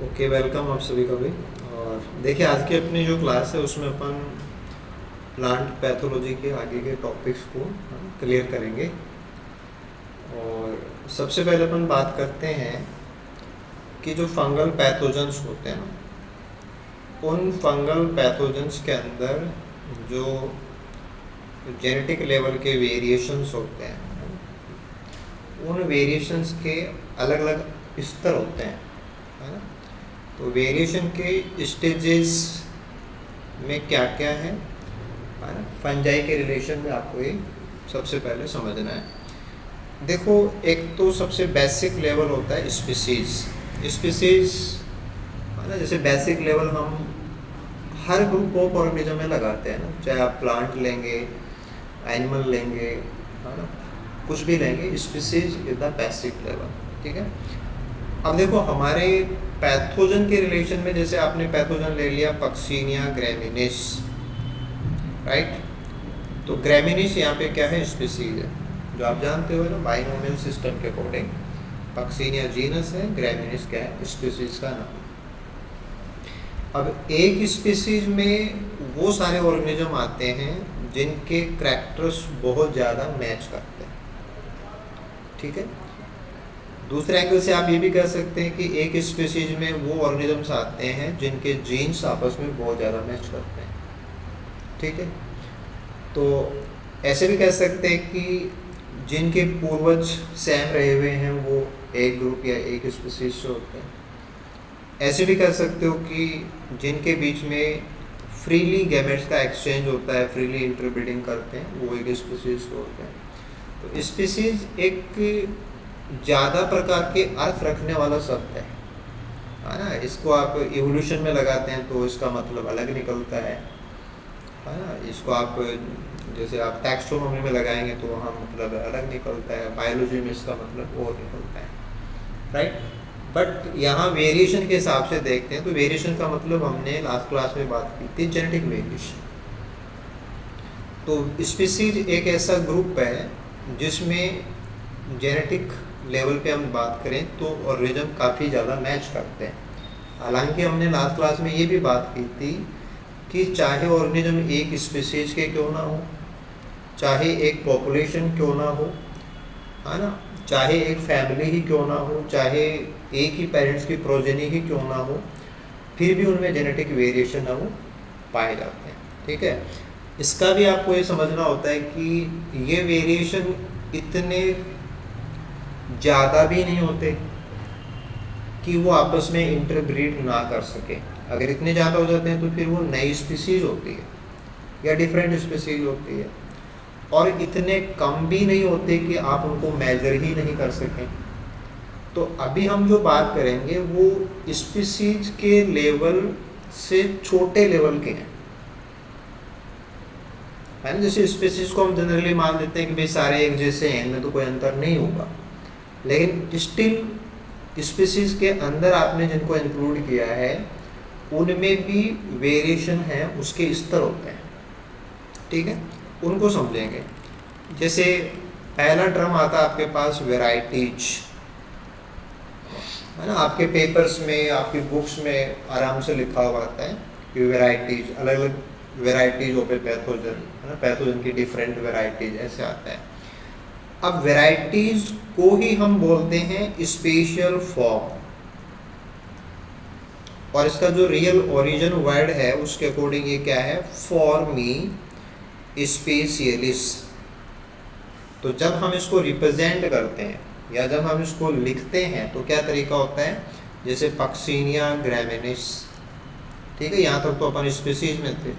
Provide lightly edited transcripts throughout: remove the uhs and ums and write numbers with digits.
Okay, welcome आप सभी का भी। और देखिए, आज की अपनी जो क्लास है उसमें अपन प्लांट पैथोलॉजी के आगे के टॉपिक्स को क्लियर करेंगे। और सबसे पहले अपन बात करते हैं कि जो फंगल पैथोजेंस होते हैं ना, उन फंगल पैथोजेंस के अंदर जो जेनेटिक लेवल के वेरिएशंस होते हैं, उन वेरिएशंस के अलग अलग स्तर होते हैं, है ना। तो वेरिएशन के स्टेजेस में क्या क्या है ना, फंजाई के रिलेशन में आपको ये सबसे पहले समझना है। देखो, एक तो सबसे बेसिक लेवल होता है स्पीसीज, है ना। जैसे बेसिक लेवल हम हर ग्रुप ऑफ ऑर्गेनिज्म में लगाते हैं ना, चाहे आप प्लांट लेंगे, एनिमल लेंगे, है ना, कुछ भी लेंगे, species is the basic level, ठीक है। अब देखो, हमारे पैथोजन के रिलेशन में, जैसे आपने पैथोजन ले लिया पक्सीनिया ग्रेमिनिस, राइट। तो ग्रेमिनिस यहाँ पे क्या है, स्पीसीज है, जो आप जानते हो ना, बाइनोमियल सिस्टम के अकॉर्डिंग पक्सीनिया जीनस है, ग्रेमिनिस क्या है, स्पीसीज का नाम। अब एक स्पीसीज में वो सारे ऑर्गेनिज्म आते हैं जिनके कैरेक्टर्स बहुत ज़्यादा मैच करते हैं, ठीक है। दूसरे एंगल से आप ये भी कह सकते हैं कि एक स्पीसीज में वो ऑर्गेनिजम्स आते हैं जिनके जीन्स आपस में बहुत ज़्यादा मैच करते हैं, ठीक है। तो ऐसे भी कह सकते हैं कि जिनके पूर्वज सेम रहे हुए हैं वो एक ग्रुप या एक स्पीसीज से होते हैं। ऐसे भी कह सकते हो कि जिनके बीच में फ्रीली गैमेट्स का एक्सचेंज होता है, फ्रीली इंटरब्रीडिंग करते हैं, वो एक स्पीसीज से होते हैं। तो स्पीसीज एक ज़्यादा प्रकार के अर्थ रखने वाला शब्द है ना। इसको आप इवोल्यूशन में लगाते हैं तो इसका मतलब अलग निकलता है ना। इसको आप जैसे आप टैक्सोनॉमी में लगाएंगे तो वहाँ मतलब अलग निकलता है, बायोलॉजी में इसका मतलब और निकलता है, राइट। बट यहाँ वेरिएशन के हिसाब से देखते हैं तो वेरिएशन का मतलब हमने लास्ट क्लास में बात की थी, जेनेटिक वेरिएशन। तो स्पीसीज एक ऐसा ग्रुप है जिसमें जेनेटिक लेवल पे हम बात करें तो ऑर्गेनिज्म काफ़ी ज़्यादा मैच करते हैं। हालांकि हमने लास्ट क्लास में ये भी बात की थी कि चाहे ऑर्गेनिज्म एक स्पीसीज के क्यों ना हो, चाहे एक पॉपुलेशन क्यों ना हो, है ना, चाहे एक फैमिली ही क्यों ना हो, चाहे एक ही पेरेंट्स की प्रोजेनी ही क्यों ना हो, फिर भी उनमें जेनेटिक वेरिएशन है वो पाए जाते हैं, ठीक है। इसका भी आपको ये समझना होता है कि ये वेरिएशन इतने ज़्यादा भी नहीं होते कि वो आपस में इंटरब्रीड ना कर सके। अगर इतने ज़्यादा हो जाते हैं तो फिर वो नई स्पीसीज होती है या डिफरेंट स्पीसीज होती है, और इतने कम भी नहीं होते कि आप उनको मेजर ही नहीं कर सकें। तो अभी हम जो बात करेंगे वो स्पीसीज के लेवल से छोटे लेवल के हैं, है ना। जैसे स्पीसीज को हम जनरली मान लेते हैं कि भाई सारे एक जैसे हैं, इनमें तो कोई अंतर नहीं होगा, लेकिन स्टिल स्पीसीज के अंदर आपने जिनको इंक्लूड किया है उनमें भी वेरिएशन है, उसके स्तर होते हैं, ठीक है। उनको समझेंगे। जैसे पहला टर्म आता है आपके पास वेराइटीज, है ना। आपके पेपर्स में, आपकी बुक्स में आराम से लिखा हुआ आता है कि वेराइटीज, अलग अलग वेराइटीज ऑफ ए पैथोजन, है ना, पैथोजन की डिफरेंट वेराइटीज, ऐसे आता है। अब वेराइटीज को ही हम बोलते हैं स्पेशियल फॉर्म, और इसका जो रियल ओरिजिन वर्ड है उसके अकॉर्डिंग ये क्या है, फॉर्मी स्पेशियलिस। तो जब हम इसको रिप्रेजेंट करते हैं या जब हम इसको लिखते हैं तो क्या तरीका होता है, जैसे पक्सीनिया ग्रेमिनिस, ठीक है। यहाँ तक तो अपन स्पीसीज में थे।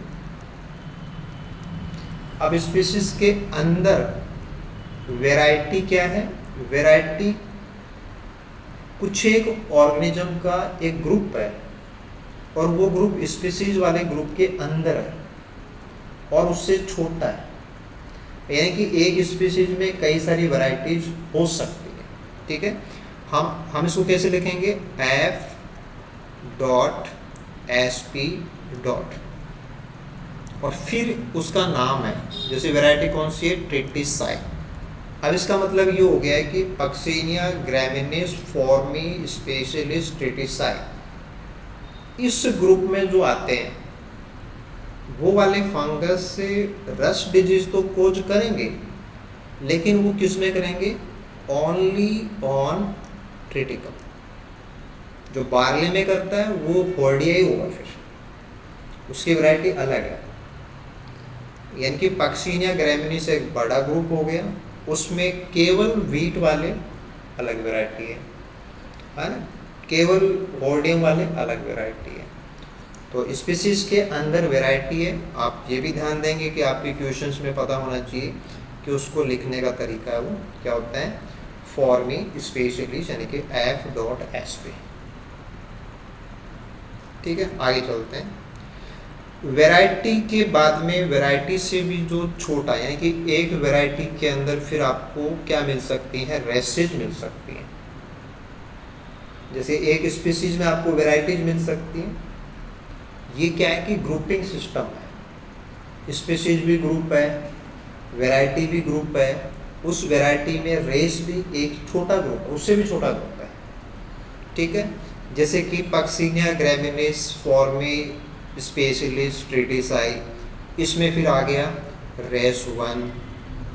अब स्पीसीज के अंदर वैरायटी क्या है, वैरायटी कुछ एक ऑर्गेनिज्म का एक ग्रुप है, और वो ग्रुप स्पीसीज वाले ग्रुप के अंदर है और उससे छोटा है, यानी कि एक स्पीसीज में कई सारी वैरायटीज हो सकती है, ठीक है। हम इसको कैसे लिखेंगे, f.sp. और फिर उसका नाम है, जैसे वैरायटी कौन सी है, ट्रिटिसाई। अब इसका मतलब ये हो गया है कि पक्सीनिया ग्रेमिनिस फॉर्मी स्पेशलिस ट्रिटिसाई, इस ग्रुप में जो आते हैं वो वाले फंगस से रस्ट डिजीज तो कोज करेंगे, लेकिन वो किस में करेंगे? Only on Triticum. जो बार्ले में करता है वो फोर्डिया ही होगा, फिर उसकी वैरायटी अलग है। यानी कि पक्सीनिया ग्रैमिनीस एक बड़ा ग्रुप हो गया, उसमें केवल वीट वाले अलग वैरायटी है ना, केवल होर्डियम वाले अलग वैरायटी है। तो स्पीसीज के अंदर वैरायटी है। आप ये भी ध्यान देंगे कि आपके क्वेश्चंस में पता होना चाहिए कि उसको लिखने का तरीका है वो क्या होता है, फॉर्मी स्पेशलिस्ट यानी कि F.SP। ठीक है, आगे चलते हैं। वैरायटी के बाद में वैरायटी से भी जो छोटा, यानी कि एक वैरायटी के अंदर फिर आपको क्या मिल सकती है? रेसेज मिल सकती है। जैसे एक स्पीसीज में आपको वैरायटीज मिल सकती है। ये क्या है कि ग्रुपिंग सिस्टम है, स्पीसीज भी ग्रुप है, वैरायटी भी ग्रुप है, उस वैरायटी में रेस भी एक छोटा ग्रुप है, उससे भी छोटा ग्रुप है। ठीक है, जैसे कि पक्सीनिया ग्रैमिनीस, फॉर्मी स्पेशलिस्ट, ट्रिटिसाई, इसमें फिर आ गया रेस 1,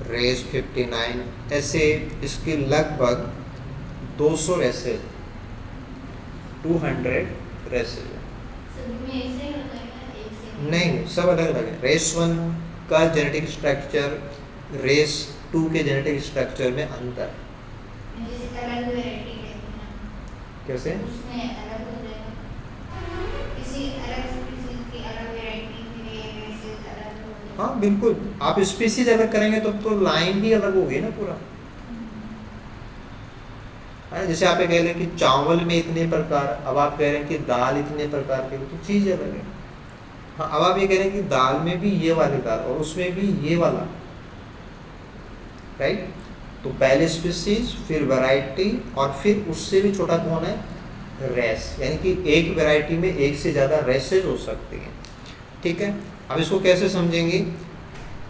रेस 59, ऐसे इसके लगभग 200 रेसेज, 200 रेसेज। नहीं, सब अलग अलग है। रेस 1 का जेनेटिक स्ट्रक्चर रेस 2 के जेनेटिक स्ट्रक्चर में अंतर है। कैसे? हाँ बिल्कुल, आप स्पीसीज अलग करेंगे तो लाइन ही अलग होगी ना पूरा। जैसे आप कह रहे हैं कि चावल में इतने प्रकार, अब आप कह रहे हैं कि दाल इतने प्रकार के, तो चीज़ अलग है। हाँ, अब आप ये कह रहे हैं कि दाल में भी ये वाली दाल और उसमें भी ये वाला, राइट। तो पहले स्पीसीज, फिर वैरायटी, और फिर उससे भी छोटा कौन है? रेस। यानी कि एक वैरायटी में एक से ज़्यादा रेसेज हो सकती हैं। ठीक है, अब इसको कैसे समझेंगे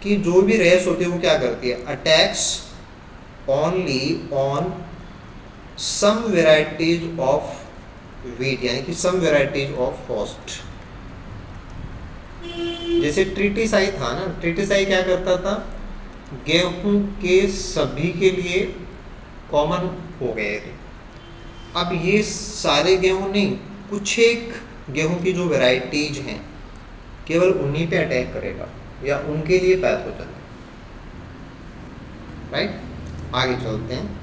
कि जो भी रेस होती है वो क्या करती है? Attacks only on some varieties of wheat, यानी कि सम वेराइटीज ऑफ होस्ट। जैसे ट्रिटिसाई था ना, ट्रिटिसाई क्या करता था? गेहूं के सभी के लिए कॉमन हो गए थे। अब ये सारे गेहूं नहीं, कुछ एक गेहूं की जो वेराइटीज हैं केवल उन्हीं पे अटैक करेगा या उनके लिए पैथोजन है, राइट। आगे चलते हैं।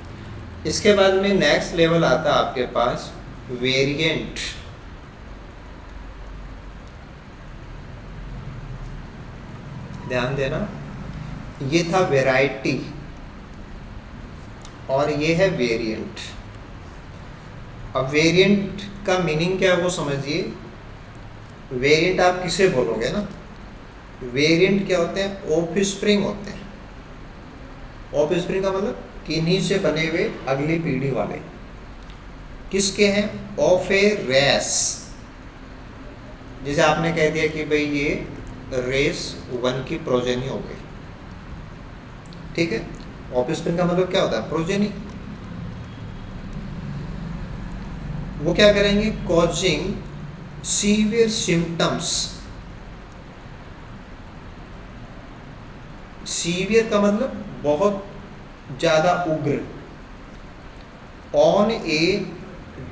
इसके बाद में नेक्स्ट लेवल आता है आपके पास वेरिएंट। ध्यान देना, ये था वैरायटी और ये है वेरिएंट। अब वेरिएंट का मीनिंग क्या है वो समझिए। वेरिएंट आप किसे बोलोगे ना? वेरिएंट क्या होते हैं? ऑफस्प्रिंग होते हैं। ऑफस्प्रिंग का मतलब किन्हीं से बने हुए अगली पीढ़ी वाले। किसके हैं? Of a race. जैसे आपने कह दिया कि भाई ये रेस 1 की प्रोजेनी हो गई, ठीक है। ऑफस्प्रिंग का मतलब क्या होता है? प्रोजेनी। वो क्या करेंगे? Causing severe symptoms. सीवियर का मतलब बहुत ज़्यादा उग्र। On a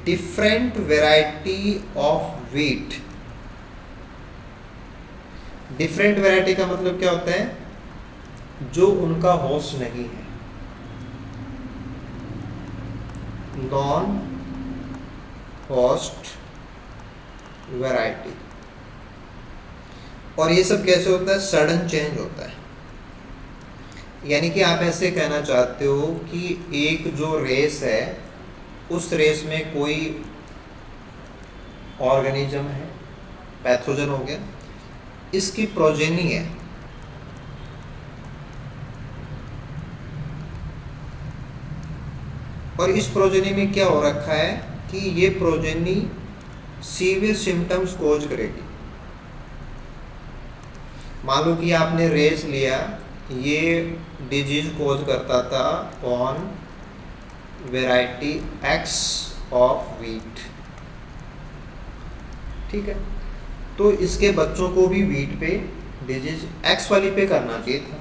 different variety of wheat. Different variety का मतलब क्या होता है? जो उनका होस्ट नहीं है, नॉन होस्ट वैरायटी। और ये सब कैसे होता है? सडन चेंज होता है। यानी कि आप ऐसे कहना चाहते हो कि एक जो रेस है उस रेस में कोई ऑर्गेनिज्म है, पैथोजन हो गया, इसकी प्रोजेनी है, और इस प्रोजेनी में क्या हो रखा है कि ये प्रोजेनी सीवियर सिम्टम्स कोज करेगी। मान लो कि आपने रेस लिया, ये डिजीज कोज करता था on variety x of wheat, ठीक है, तो इसके बच्चों को भी वीट पे डिजीज एक्स वाली पे करना चाहिए था,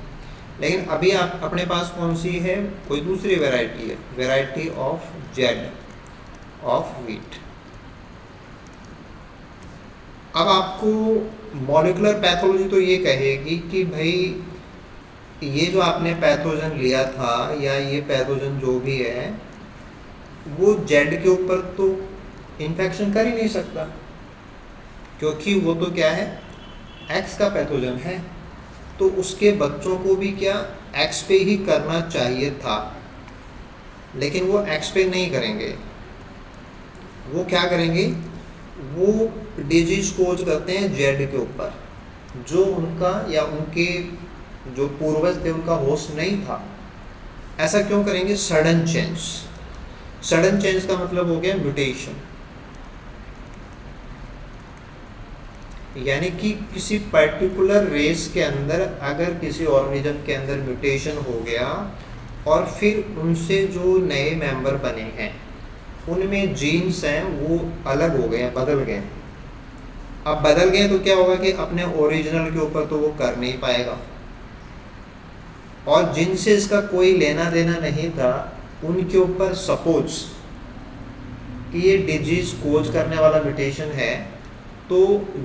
लेकिन अभी आप अपने पास कौन सी है, कोई दूसरी वैरायटी है, variety of Z of wheat. अब आपको मॉलिक्यूलर पैथोलॉजी तो ये कहेगी कि भाई ये जो आपने पैथोजन लिया था या ये पैथोजन जो भी है वो जेड के ऊपर तो इन्फेक्शन कर ही नहीं सकता, क्योंकि वो तो क्या है, एक्स का पैथोजन है, तो उसके बच्चों को भी क्या एक्स पे ही करना चाहिए था, लेकिन वो एक्स पे नहीं करेंगे। वो क्या करेंगे, वो डिजीज कोज करते हैं जेड के ऊपर, जो उनका या उनके जो पूर्वज थे उनका होस्ट नहीं था। ऐसा क्यों करेंगे, सडन चेंज। सडन चेंज का मतलब हो गया म्यूटेशन, यानी कि किसी पर्टिकुलर रेस के अंदर अगर किसी ऑर्गेनिज्म के अंदर म्यूटेशन हो गया और फिर उनसे जो नए मेंबर बने हैं उनमें जीन्स हैं वो अलग हो गए, बदल गए। अब बदल गए तो क्या होगा कि अपने ओरिजिनल के ऊपर तो वो कर नहीं पाएगा, और जिनसे इसका कोई लेना देना नहीं था उनके ऊपर सपोज कि ये डिजीज कोज करने वाला म्यूटेशन है, तो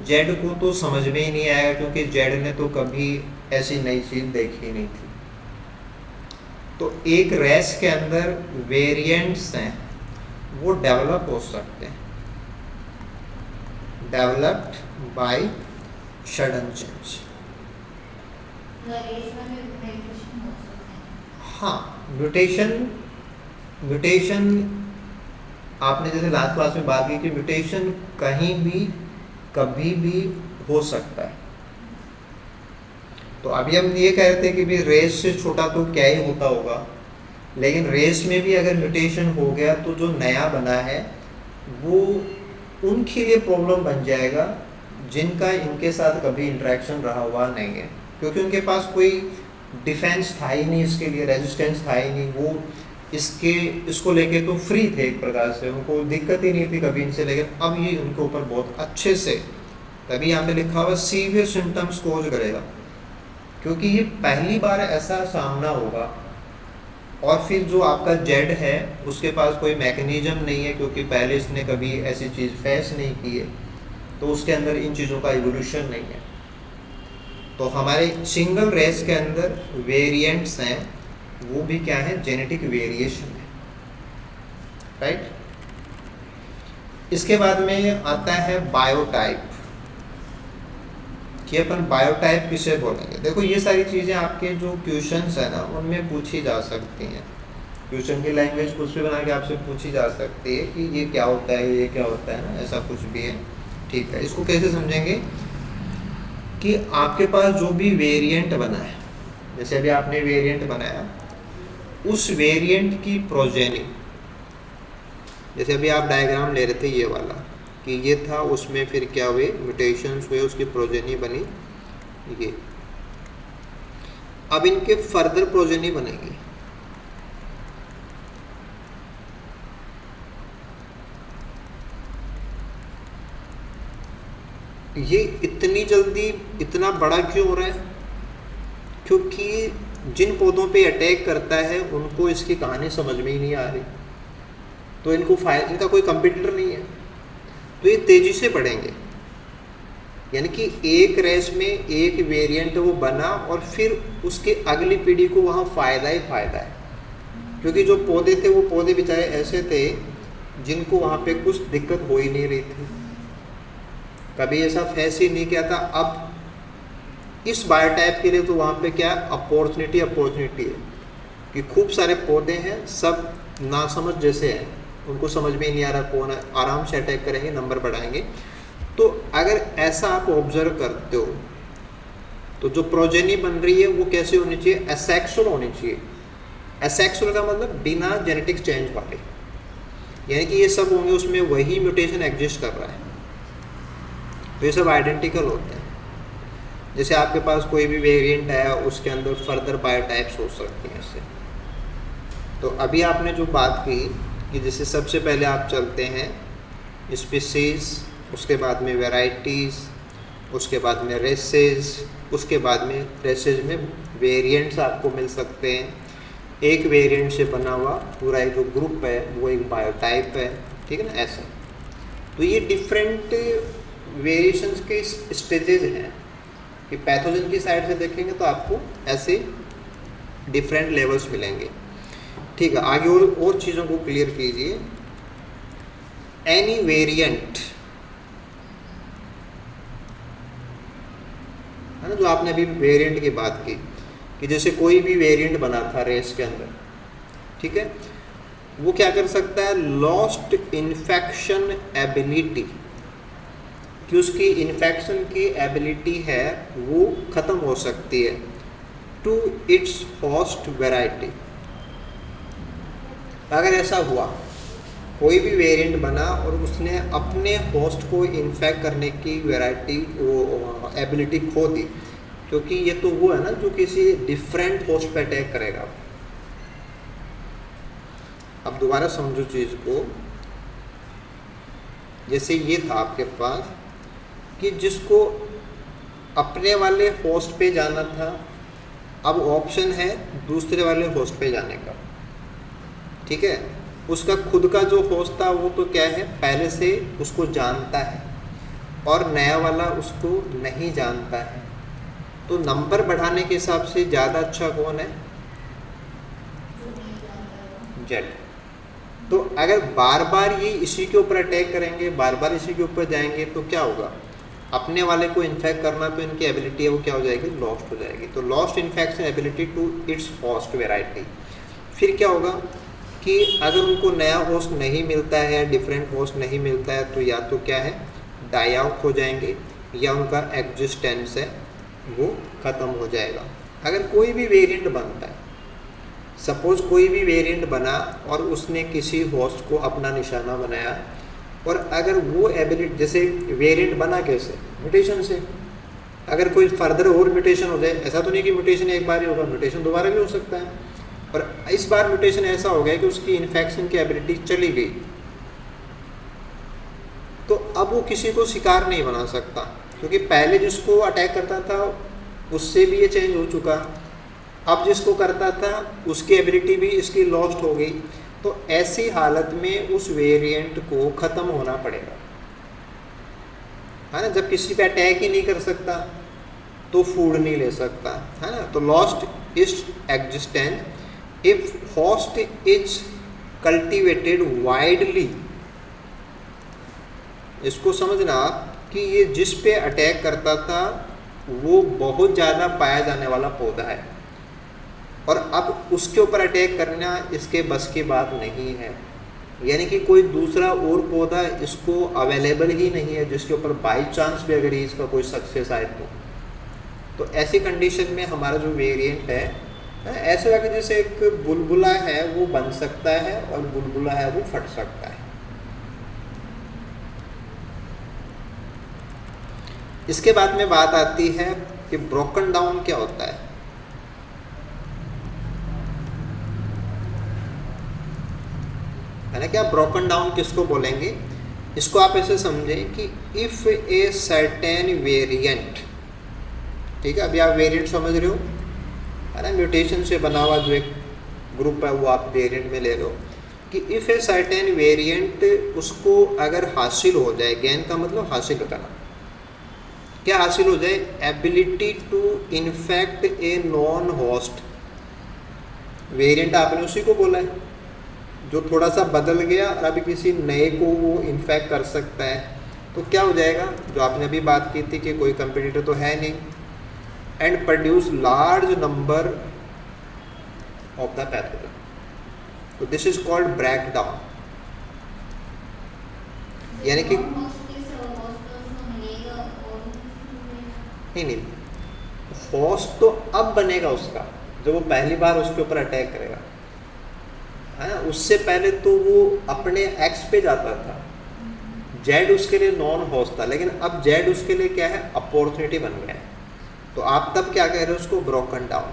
जेड को तो समझ में ही नहीं आएगा, क्योंकि जेड ने तो कभी ऐसी नई चीज देखी नहीं थी। तो एक रेस के अंदर वेरिएंट्स हैं वो डेवलप हो सकते हैं, डेवलप्ड बाय सडन चेंज। हाँ, म्यूटेशन आपने जैसे लास्ट क्लास में बात की कि म्यूटेशन कहीं भी कभी भी हो सकता है। तो अभी हम ये कह रहे थे कि भी रेस से छोटा तो क्या ही होता होगा, लेकिन रेस में भी अगर म्यूटेशन हो गया तो जो नया बना है वो उनके लिए प्रॉब्लम बन जाएगा जिनका इनके साथ कभी इंटरेक्शन रहा हुआ नहीं है, क्योंकि उनके पास कोई डिफेंस था ही नहीं, इसके लिए रेजिस्टेंस था ही नहीं, वो इसको लेके तो फ्री थे एक प्रकार से, उनको दिक्कत ही नहीं थी कभी इनसे। लेकिन अब ये उनके ऊपर बहुत अच्छे से, तभी यहाँ पे लिखा हुआ सीवियर सिम्टम्स कोज करेगा, क्योंकि ये पहली बार ऐसा सामना होगा। और फिर जो आपका जेड है उसके पास कोई मैकेनिज्म नहीं है, क्योंकि पहले इसने कभी ऐसी चीज़ फेस नहीं की है, तो उसके अंदर इन चीज़ों का इवोल्यूशन नहीं है। तो हमारे सिंगल रेस के अंदर वेरिएंट्स हैं, वो भी क्या है, जेनेटिक वेरिएशन है, राइट। इसके बाद में आता है बायोटाइप, कि अपन बायोटाइप किसे बोलेंगे। देखो ये सारी चीज़ें आपके जो क्वेश्चंस है ना उनमें पूछी जा सकती हैं, क्वेश्चन की लैंग्वेज कुछ भी बना के आपसे पूछी जा सकती है कि ये क्या होता है, ये क्या होता है ना, ऐसा कुछ भी है। ठीक है, इसको कैसे समझेंगे कि आपके पास जो भी वेरिएंट बना है, जैसे अभी आपने वेरिएंट बनाया, उस वेरिएंट की प्रोजेनी, जैसे अभी आप डायग्राम ले रहे थे ये वाला कि ये था, उसमें फिर क्या हुए, म्यूटेशंस हुए, उसकी प्रोजेनी बनी ये। अब इनके फर्दर प्रोजेनी बनेगी, ये इतनी जल्दी इतना बड़ा क्यों हो रहा है, क्योंकि जिन पौधों पे अटैक करता है उनको इसकी कहानी समझ में ही नहीं आ रही, तो इनका कोई कंपटीटर नहीं है, तो ये तेजी से बढ़ेंगे। यानी कि एक रेस में एक वेरिएंट वो बना और फिर उसके अगली पीढ़ी को वहाँ फ़ायदा ही फ़ायदा है, क्योंकि जो पौधे थे वो पौधे बेचारे ऐसे थे जिनको वहाँ पे कुछ दिक्कत हो ही नहीं रही थी, कभी ऐसा फेस ही नहीं किया था। अब इस बायोटाइप के लिए तो वहाँ पे क्या अपॉर्चुनिटी है कि खूब सारे पौधे हैं, सब नासमझ जैसे हैं, उनको समझ में ही नहीं आ रहा कौन है, आराम से अटैक करेंगे, नंबर बढ़ाएंगे। तो अगर ऐसा आप ऑब्जर्व करते हो तो जो प्रोजेनी बन रही है वो कैसे होनी चाहिए, एसेक्सुअल होनी चाहिए। एसेक्सुअल का मतलब बिना जेनेटिक चेंज वाले, यानी कि ये सब होंगे उसमें वही म्यूटेशन एग्जिस्ट कर रहा है, तो ये सब आइडेंटिकल होते हैं। जैसे आपके पास कोई भी वेरिएंट है उसके अंदर फर्दर बायोटाइप्स हो सकती हैं इससे। तो अभी आपने जो बात की कि जैसे सबसे पहले आप चलते हैं स्पीसीज उसके बाद में वैरायटीज़, उसके बाद में रेसेस, उसके बाद में रेसेस में वेरिएंट्स आपको मिल सकते हैं। एक वेरिएंट से बना हुआ पूरा एक जो ग्रुप है वो एक बायोटाइप है, ठीक है ना, ऐसा। तो ये डिफरेंट वेरिएशंस के स्टेजेस हैं कि पैथोजन की साइड से देखेंगे तो आपको ऐसे डिफरेंट लेवल्स मिलेंगे, ठीक है। आगे और चीज़ों को क्लियर कीजिए। एनी वेरिएंट है ना, जो आपने अभी वेरिएंट की बात की कि जैसे कोई भी वेरिएंट बना था रेस के अंदर, ठीक है, वो क्या कर सकता है, लॉस्ट इन्फेक्शन एबिलिटी, कि उसकी इन्फेक्शन की एबिलिटी है वो ख़त्म हो सकती है टू इट्स होस्ट वैरायटी। अगर ऐसा हुआ, कोई भी वेरिएंट बना और उसने अपने होस्ट को इन्फेक्ट करने की वैरायटी वो एबिलिटी खो दी, क्योंकि ये तो वो है ना जो किसी डिफरेंट होस्ट पे अटैक करेगा। अब दोबारा समझो चीज़ को। जैसे ये था आपके पास कि जिसको अपने वाले होस्ट पे जाना था, अब ऑप्शन है दूसरे वाले होस्ट पे जाने का, ठीक है। उसका खुद का जो होस्ट था वो तो क्या है, पहले से उसको जानता है, और नया वाला उसको नहीं जानता है। तो नंबर बढ़ाने के हिसाब से ज़्यादा अच्छा कौन है, जेड। तो अगर बार बार ये इसी के ऊपर अटैक करेंगे, बार बार इसी के ऊपर जाएंगे, तो क्या होगा, अपने वाले को इन्फेक्ट करना तो इनकी एबिलिटी है वो क्या हो जाएगी, लॉस्ट हो जाएगी। तो lost infection ability to its host variety. फिर क्या होगा कि अगर उनको नया होस्ट नहीं मिलता है, डिफरेंट होस्ट नहीं मिलता है, तो या तो क्या है, डाई आउट हो जाएंगे, या उनका एग्जिस्टेंस है वो ख़त्म हो जाएगा। अगर कोई भी वेरिएंट बनता है, सपोज कोई भी वेरिएंट बना और उसने किसी होस्ट को अपना निशाना बनाया, और अगर वो एबिलिटी, जैसे वेरिएंट बना कैसे, म्यूटेशन से। अगर कोई फर्दर और म्यूटेशन हो जाए, ऐसा तो नहीं कि म्यूटेशन एक बार ही होगा, म्यूटेशन दोबारा भी हो सकता है, और इस बार म्यूटेशन ऐसा हो गया कि उसकी इन्फेक्शन की एबिलिटी चली गई, तो अब वो किसी को शिकार नहीं बना सकता, क्योंकि पहले जिसको अटैक करता था उससे भी ये चेंज हो चुका, अब जिसको करता था उसकी एबिलिटी भी इसकी लॉस्ट हो गई। तो ऐसी हालत में उस वेरिएंट को ख़त्म होना पड़ेगा, है ना। जब किसी पे अटैक ही नहीं कर सकता तो फूड नहीं ले सकता, है ना। तो lost is existence if host is cultivated widely. इसको समझना आप कि ये जिस पे अटैक करता था वो बहुत ज़्यादा पाया जाने वाला पौधा है, और अब उसके ऊपर अटैक करना इसके बस की बात नहीं है। यानी कि कोई दूसरा और पौधा इसको अवेलेबल ही नहीं है जिसके ऊपर बाई चांस भी अगर इसका कोई सक्सेस आए तो ऐसी कंडीशन में हमारा जो वेरिएंट है, ऐसा लगे जैसे एक बुलबुला है वो बन सकता है और बुलबुला है वो फट सकता है। इसके बाद में बात आती है कि ब्रोकन डाउन क्या होता है। है ना, क्या ब्रोकन डाउन किसको बोलेंगे, इसको आप ऐसे समझें कि इफ़ ए सर्टेन वेरिएंट, ठीक है, अभी आप वेरिएंट समझ रहे हो, है ना, म्यूटेशन से बना हुआ जो एक ग्रुप है वो आप वेरिएंट में ले लो, कि इफ़ ए सर्टेन वेरिएंट उसको अगर हासिल हो जाए, गेन का मतलब हासिल करना, क्या हासिल हो जाए, ability to infect a non host. Variant आपने उसी को बोला है जो थोड़ा सा बदल गया और अभी किसी नए को वो इन्फेक्ट कर सकता है, तो क्या हो जाएगा, जो आपने अभी बात की थी कि कोई कंपटीटर तो है नहीं, and produce large number of the pathogen. तो this is called break down. यानी कि नहीं, होस्ट तो अब बनेगा उसका जब वो पहली बार उसके ऊपर अटैक करेगा, है ना। उससे पहले तो वो अपने एक्स पे जाता था, जेड उसके लिए नॉन होस्ट था, लेकिन अब जेड उसके लिए क्या है, अपॉर्चुनिटी बन गया है। तो आप तब क्या कह रहे हो, उसको ब्रोकन डाउन।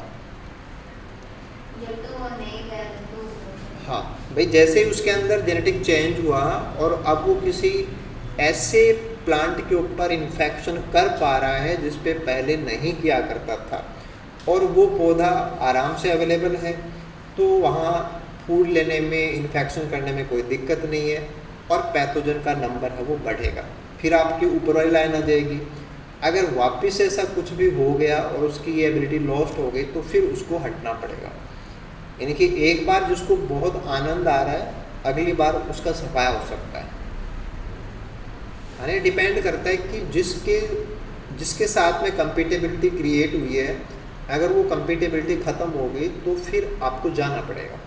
हाँ भाई, जैसे ही उसके अंदर जेनेटिक चेंज हुआ और अब वो किसी ऐसे प्लांट के ऊपर इन्फेक्शन कर पा रहा है जिस पे पहले नहीं किया करता था, और वो पौधा आराम से अवेलेबल है, तो वहाँ फूड लेने में, इन्फेक्शन करने में कोई दिक्कत नहीं है, और पैथोजन का नंबर है वो बढ़ेगा। फिर आपकी ऊपर वाली लाइन आ जाएगी, अगर वापस ऐसा कुछ भी हो गया और उसकी ये एबिलिटी लॉस्ट हो गई तो फिर उसको हटना पड़ेगा। यानी कि एक बार जिसको बहुत आनंद आ रहा है, अगली बार उसका सफाया हो सकता है। यानी डिपेंड करता है कि जिसके साथ में कंपेटेबिलिटी क्रिएट हुई है, अगर वो कंपेटेबिलिटी ख़त्म हो गई तो फिर आपको जाना पड़ेगा।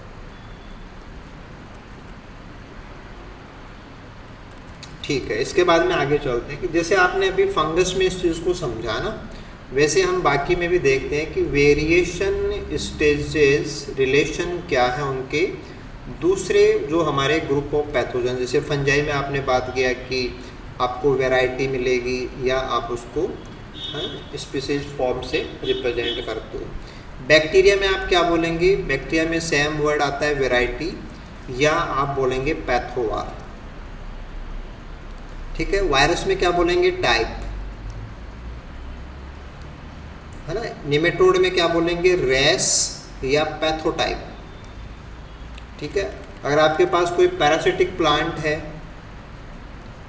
ठीक है, इसके बाद में आगे चलते हैं कि जैसे आपने अभी फंगस में इस चीज़ को समझा ना, वैसे हम बाकी में भी देखते हैं कि वेरिएशन स्टेजेस रिलेशन क्या है उनके दूसरे जो हमारे ग्रुप ऑफ पैथोजन। जैसे फंजाई में आपने बात किया कि आपको वैरायटी मिलेगी या आप उसको स्पीसीज फॉर्म से रिप्रेजेंट करते हो। बैक्टीरिया में आप क्या बोलेंगे? बैक्टीरिया में सेम वर्ड आता है वैरायटी, या आप बोलेंगे पैथोवार। ठीक है, वायरस में क्या बोलेंगे? टाइप, है ना। निमेटोड में क्या बोलेंगे? रेस या पैथोटाइप। ठीक है, अगर आपके पास कोई पैरासिटिक प्लांट है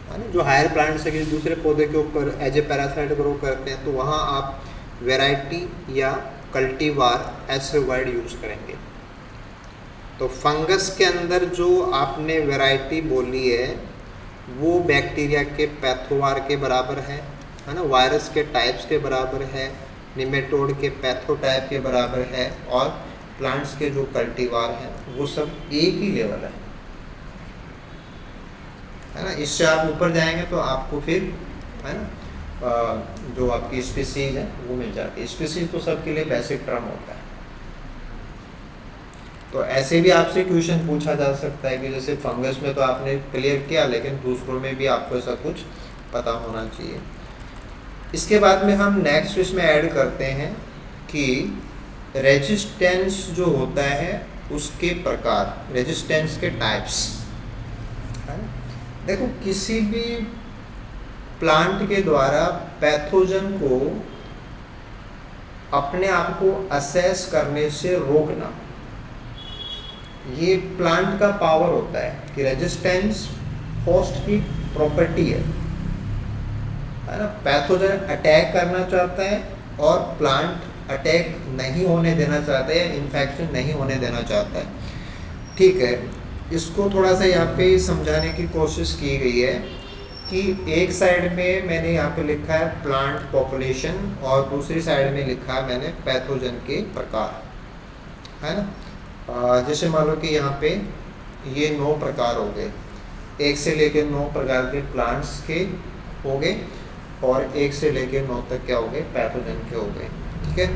ना, जो हायर प्लांट से किसी दूसरे पौधे के ऊपर एज ए पैरासाइट ग्रो करते हैं, तो वहाँ आप वैरायटी या कल्टीवार ऐसे वर्ड यूज करेंगे। तो फंगस के अंदर जो आपने वैरायटी बोली है वो बैक्टीरिया के पैथोवार के बराबर है ना, वायरस के टाइप्स के बराबर है, निमेटोड के पैथोटाइप के बराबर है, और प्लांट्स के जो कल्टीवार हैं वो सब एक ही लेवल है ना। इससे आप ऊपर जाएंगे तो आपको फिर, है ना, जो आपकी स्पीसीज है वो मिल जाती है। स्पीसीज तो सबके लिए बेसिक टर्म होता है। तो ऐसे भी आपसे क्वेश्चन पूछा जा सकता है कि जैसे फंगस में तो आपने क्लियर किया, लेकिन दूसरों में भी आपको ऐसा कुछ पता होना चाहिए। इसके बाद में हम नेक्स्ट इसमें ऐड करते हैं कि रेजिस्टेंस जो होता है उसके प्रकार, रेजिस्टेंस के टाइप्स। देखो, किसी भी प्लांट के द्वारा पैथोजन को अपने आप को असेस करने से रोकना, ये प्लांट का पावर होता है कि रेजिस्टेंस होस्ट की प्रॉपर्टी है ना। पैथोजन अटैक करना चाहता है और प्लांट अटैक नहीं होने देना चाहता है या इन्फेक्शन नहीं होने देना चाहता है। ठीक है, इसको थोड़ा सा यहाँ पे समझाने की कोशिश की गई है कि एक साइड में मैंने यहाँ पे लिखा है प्लांट पॉपुलेशन और दूसरी साइड में लिखा है मैंने पैथोजन के प्रकार, है ना। जैसे मान लो कि यहाँ पे ये 9 प्रकार हो गए, 1 से लेकर 9 प्रकार के प्लांट्स के हो गए, और 1 से लेकर 9 तक क्या हो गए? पैथोजन के हो गए। ठीक है,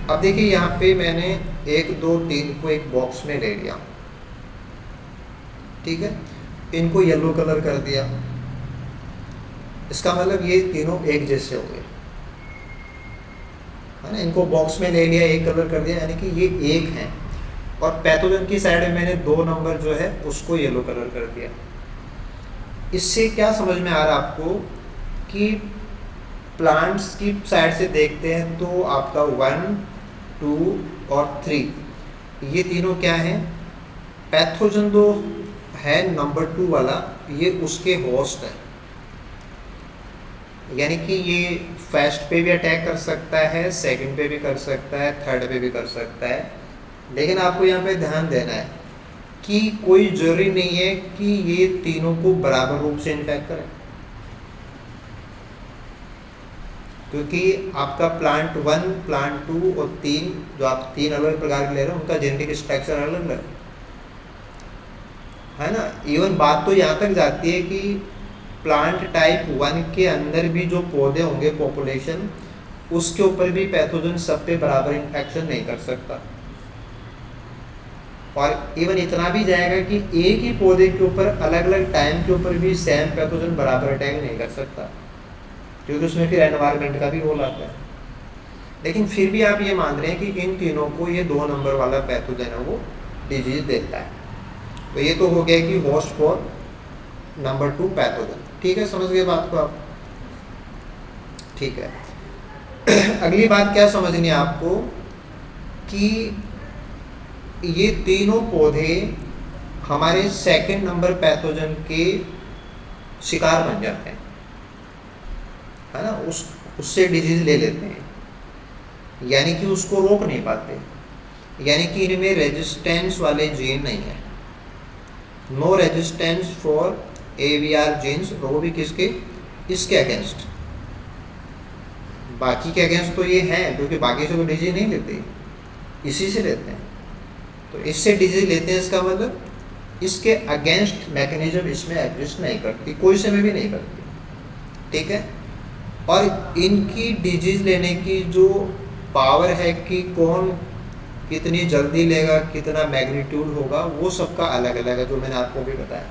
अब देखिए यहाँ पे मैंने 1, 2, 3 को एक बॉक्स में ले लिया। ठीक है, इनको येलो कलर कर दिया, इसका मतलब ये तीनों एक जैसे हो गए, है ना। इनको बॉक्स में ले लिया, एक कलर कर दिया, यानी कि ये एक हैं। और पैथोजन की साइड में मैंने 2 नंबर जो है उसको येलो कलर कर दिया। इससे क्या समझ में आ रहा है आपको कि प्लांट्स की साइड से देखते हैं तो आपका 1, 2 और 3 ये तीनों क्या हैं? पैथोजन जो है नंबर 2 वाला, ये उसके होस्ट है, यानी कि ये फर्स्ट पे भी अटैक कर सकता है, सेकंड पे भी कर सकता है, थर्ड पे भी कर सकता है। लेकिन आपको यहाँ पे ध्यान देना है कि कोई जरूरी नहीं है कि ये तीनों को बराबर रूप से इन्फेक्ट करें, क्योंकि आपका प्लांट 1, प्लांट 2 और 3 जो आप 3 अलग प्रकार के ले रहे हो उनका जेनेटिक स्ट्रक्चर अलग अलग है ना। इवन बात तो यहाँ तक जाती है कि प्लांट टाइप 1 के अंदर भी जो पौधे होंगे पॉपुलेशन, उसके ऊपर भी पैथोजन सब पे बराबर इन्फेक्शन नहीं कर सकता। और इवन इतना भी जाएगा कि एक ही पौधे के ऊपर अलग अलग टाइम के ऊपर भी सेम पैथोजन बराबर अटैक नहीं कर सकता, क्योंकि उसमें फिर एनवायरनमेंट का भी रोल आता है। लेकिन फिर भी आप ये मान रहे हैं कि इन तीनों को ये 2 नंबर वाला पैथोजन है वो डिजीज देता है। तो ये तो हो गया कि होस्ट फॉर नंबर 2 पैथोजन। ठीक है, समझ गए बात को आप? ठीक है। अगली बात क्या समझनी है आपको कि ये तीनों पौधे हमारे सेकंड नंबर पैथोजन के शिकार बन जाते हैं, है ना, उससे डिजीज ले लेते हैं, यानी कि उसको रोक नहीं पाते, यानी कि इनमें रेजिस्टेंस वाले जीन नहीं है। No resistance for AVR genes, वो भी किसके? इसके अगेंस्ट। बाकी के अगेंस्ट तो ये हैं, क्योंकि बाकी से तो डिजीज नहीं लेते, इसी से लेते हैं। तो इससे डिजीज लेते हैं, इसका मतलब इसके अगेंस्ट मैकेनिज्म इसमें एग्जिस्ट नहीं करती, कोई से में भी नहीं करती, ठीक है। और इनकी डिजीज लेने की जो पावर है कि कौन कितनी जल्दी लेगा, कितना मैग्नीट्यूड होगा, वो सबका अलग अलग है, जो मैंने आपको भी बताया।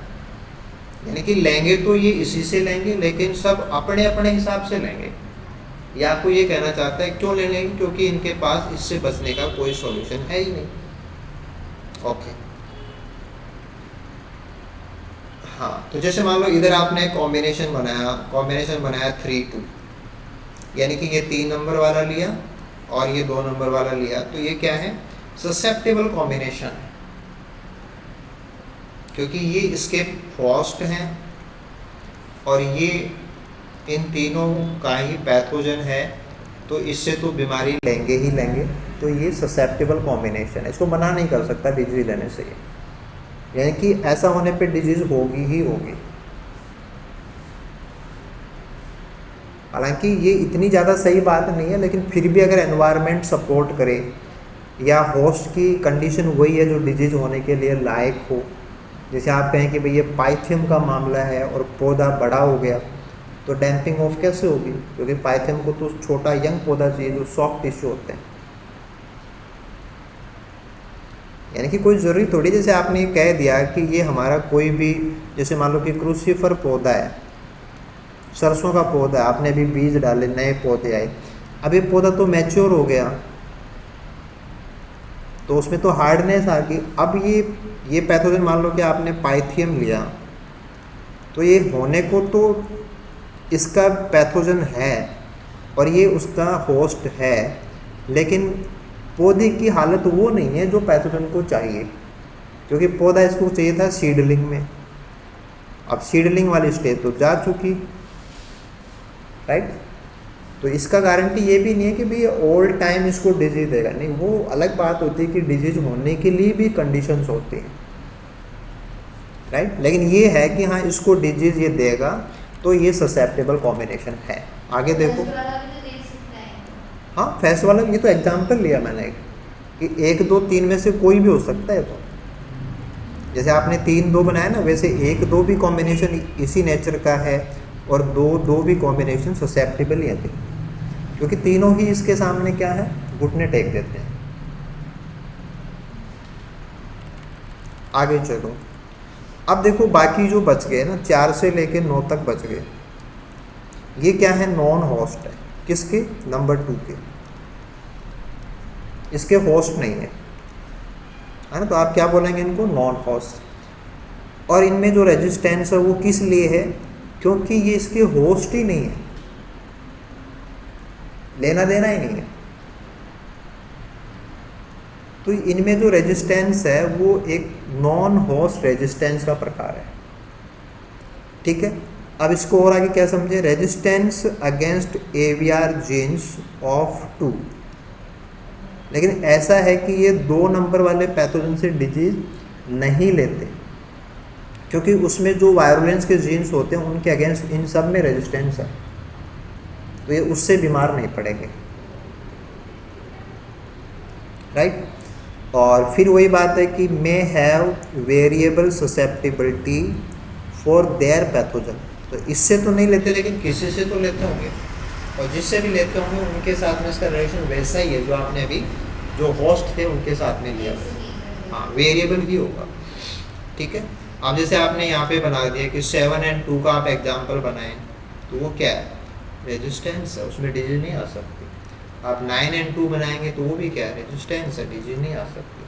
यानी कि लेंगे तो ये इसी से लेंगे, लेकिन सब अपने अपने हिसाब से लेंगे। या आपको ये कहना चाहता है क्यों ले लेंगे? क्योंकि इनके पास इससे बचने का कोई सॉल्यूशन है ही नहीं। ओके, हाँ, तो जैसे मान लो इधर आपने कॉम्बिनेशन बनाया 3-2, यानी कि ये 3 नंबर वाला लिया और ये 2 नंबर वाला लिया, तो ये क्या है? ससेप्टेबल कॉम्बिनेशन है, क्योंकि ये इसके होस्ट हैं और ये इन तीनों का ही पैथोजन है, तो इससे तो बीमारी लेंगे ही लेंगे। तो ये ससेप्टेबल कॉम्बिनेशन है, इसको मना नहीं कर सकता डिजीज लेने से, यानी कि ऐसा होने पे डिजीज होगी ही होगी। हालांकि ये इतनी ज़्यादा सही बात नहीं है, लेकिन फिर भी अगर एनवायरनमेंट सपोर्ट करे या होस्ट की कंडीशन वही है जो डिजीज होने के लिए लायक हो, जैसे आप कहें कि भाई ये पाइथियम का मामला है और पौधा बड़ा हो गया, तो डैम्पिंग ऑफ कैसे होगी? क्योंकि पाइथियम को तो छोटा यंग पौधा चाहिए जो सॉफ्ट टिश्यू होते हैं। यानी कि कोई ज़रूरी थोड़ी, जैसे आपने ये कह दिया कि ये हमारा कोई भी, जैसे मान लो कि क्रूसीफर पौधा है, सरसों का पौधा, आपने अभी बीज डाले, नए पौधे आए, अब ये पौधा तो मैच्योर हो गया, तो उसमें तो हार्डनेस आ गई। अब ये पैथोजन मान लो कि आपने पाइथियम लिया, तो ये होने को तो इसका पैथोजन है और ये उसका होस्ट है, लेकिन पौधे की हालत वो नहीं है जो पैथोजन को चाहिए, क्योंकि पौधा इसको चाहिए था सीडलिंग में, अब सीडलिंग वाली स्टेज तो जा चुकी, राइट। तो इसका गारंटी ये भी नहीं है कि भाई ऑल टाइम इसको डिजीज देगा, नहीं, वो अलग बात होती है कि डिजीज होने के लिए भी कंडीशंस होती हैं, राइट। लेकिन ये है कि हाँ इसको डिजीज ये देगा, तो ये ससेप्टेबल कॉम्बिनेशन है। आगे देखो, हाँ फैस वाला, ये तो एग्जाम्पल लिया मैंने कि 1, 2, 3 में से कोई भी हो सकता है। तो जैसे आपने 3, 2 बनाया ना, वैसे 1, 2 भी कॉम्बिनेशन इसी नेचर का है और 2 भी कॉम्बिनेशन ससेप्टेबल ही है, क्योंकि तीनों ही इसके सामने क्या है? घुटने टेक देते हैं। आगे चलो, अब देखो बाकी जो बच गए ना, 4 से लेके 9 तक बच गए, ये क्या है? नॉन होस्ट है। किसके? नंबर 2 के, इसके होस्ट नहीं है ना, तो आप क्या बोलेंगे इनको? Non host. और इनमें जो रेजिस्टेंस है वो किस लिए है? क्योंकि ये इसके होस्ट ही नहीं है, लेना देना ही नहीं है। तो इनमें जो रेजिस्टेंस है वो एक नॉन होस्ट रेजिस्टेंस का प्रकार है, ठीक है। अब इसको और आगे क्या समझे? Resistance against AVR jeans of 2। लेकिन ऐसा है कि ये 2 नंबर वाले पैथोजन से डिजीज नहीं लेते, क्योंकि उसमें जो वायरुलेंस के जीन्स होते हैं उनके अगेंस्ट इन सब में रेजिस्टेंस है, तो ये उससे बीमार नहीं पड़ेंगे, राइट। और फिर वही बात है कि may have variable susceptibility for their pathogen, तो इससे तो नहीं लेते, लेकिन किसी से तो लेते होंगे, और जिससे भी लेते होंगे उनके साथ में इसका रिलेशन वैसा ही है जो आपने अभी जो होस्ट थे उनके साथ में लिया, हाँ वेरिएबल भी होगा, ठीक है। अब जैसे आपने यहाँ पे बना दिया कि 7 और 2 का आप एग्जाम्पल बनाएं, तो वो क्या है? रेजिस्टेंस है, उसमें डिजीज नहीं आ सकती। आप 9 और 2 बनाएंगे तो वो भी क्या है? रेजिस्टेंस है, डिजीज नहीं आ सकती,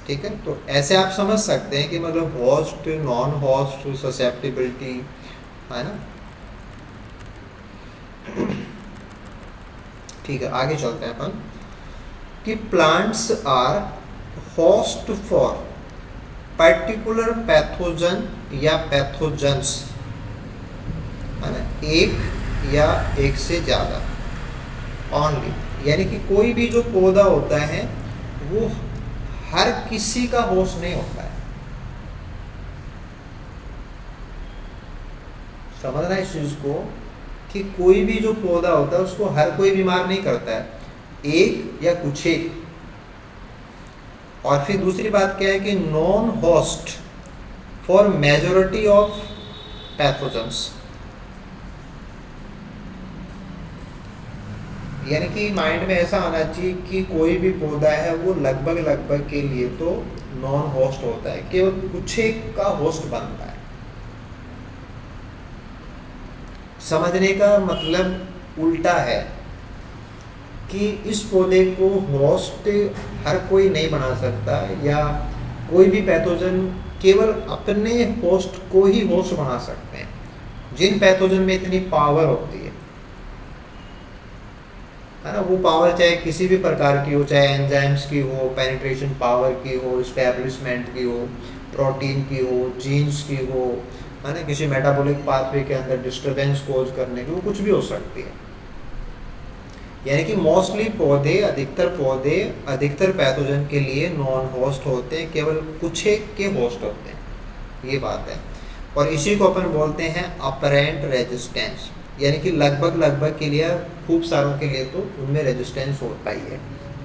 ठीक है। तो ऐसे आप समझ सकते हैं कि मतलब होस्ट, नॉन होस्ट, ससेप्टिबिलिटी है ना। ठीक है, आगे चलते हैं अपन कि plants are host for particular pathogen या पैथोजन्स, है ना, एक या एक से ज़्यादा ऑनली, यानी कि कोई भी जो पौधा होता है वो हर किसी का होस्ट नहीं होता है। समझना इस चीज को कि कोई भी जो पौधा होता है उसको हर कोई बीमार नहीं करता है, एक या कुछ एक। और फिर दूसरी बात क्या है कि non host for majority of pathogens, यानी कि माइंड में ऐसा आना चाहिए कि कोई भी पौधा है वो लगभग के लिए तो नॉन होस्ट होता है, केवल कुछ एक का होस्ट बनता है। समझने का मतलब उल्टा है कि इस पौधे को होस्ट हर कोई नहीं बना सकता, या कोई भी पैथोजन केवल अपने होस्ट को ही होस्ट बना सकते हैं, जिन पैथोजन में इतनी पावर होती है ना। वो पावर चाहे किसी भी प्रकार की हो, चाहे एंजाइम्स की हो, पेनिट्रेशन पावर की हो, एस्टैब्लिशमेंट की हो, प्रोटीन की हो, जीन्स की हो, है ना, किसी मेटाबॉलिक पाथवे के अंदर डिस्टरबेंस कोज करने की, वो कुछ भी हो सकती है। यानी कि मोस्टली पौधे, अधिकतर पैथोजन के लिए नॉन होस्ट होते हैं, केवल कुछ एक के होस्ट होते हैं, ये बात है। और इसी को अपन बोलते हैं अपरेंट रेजिस्टेंस, यानी कि लगभग के लिए, खूब सारों के लिए तो उनमें रेजिस्टेंस होता ही है।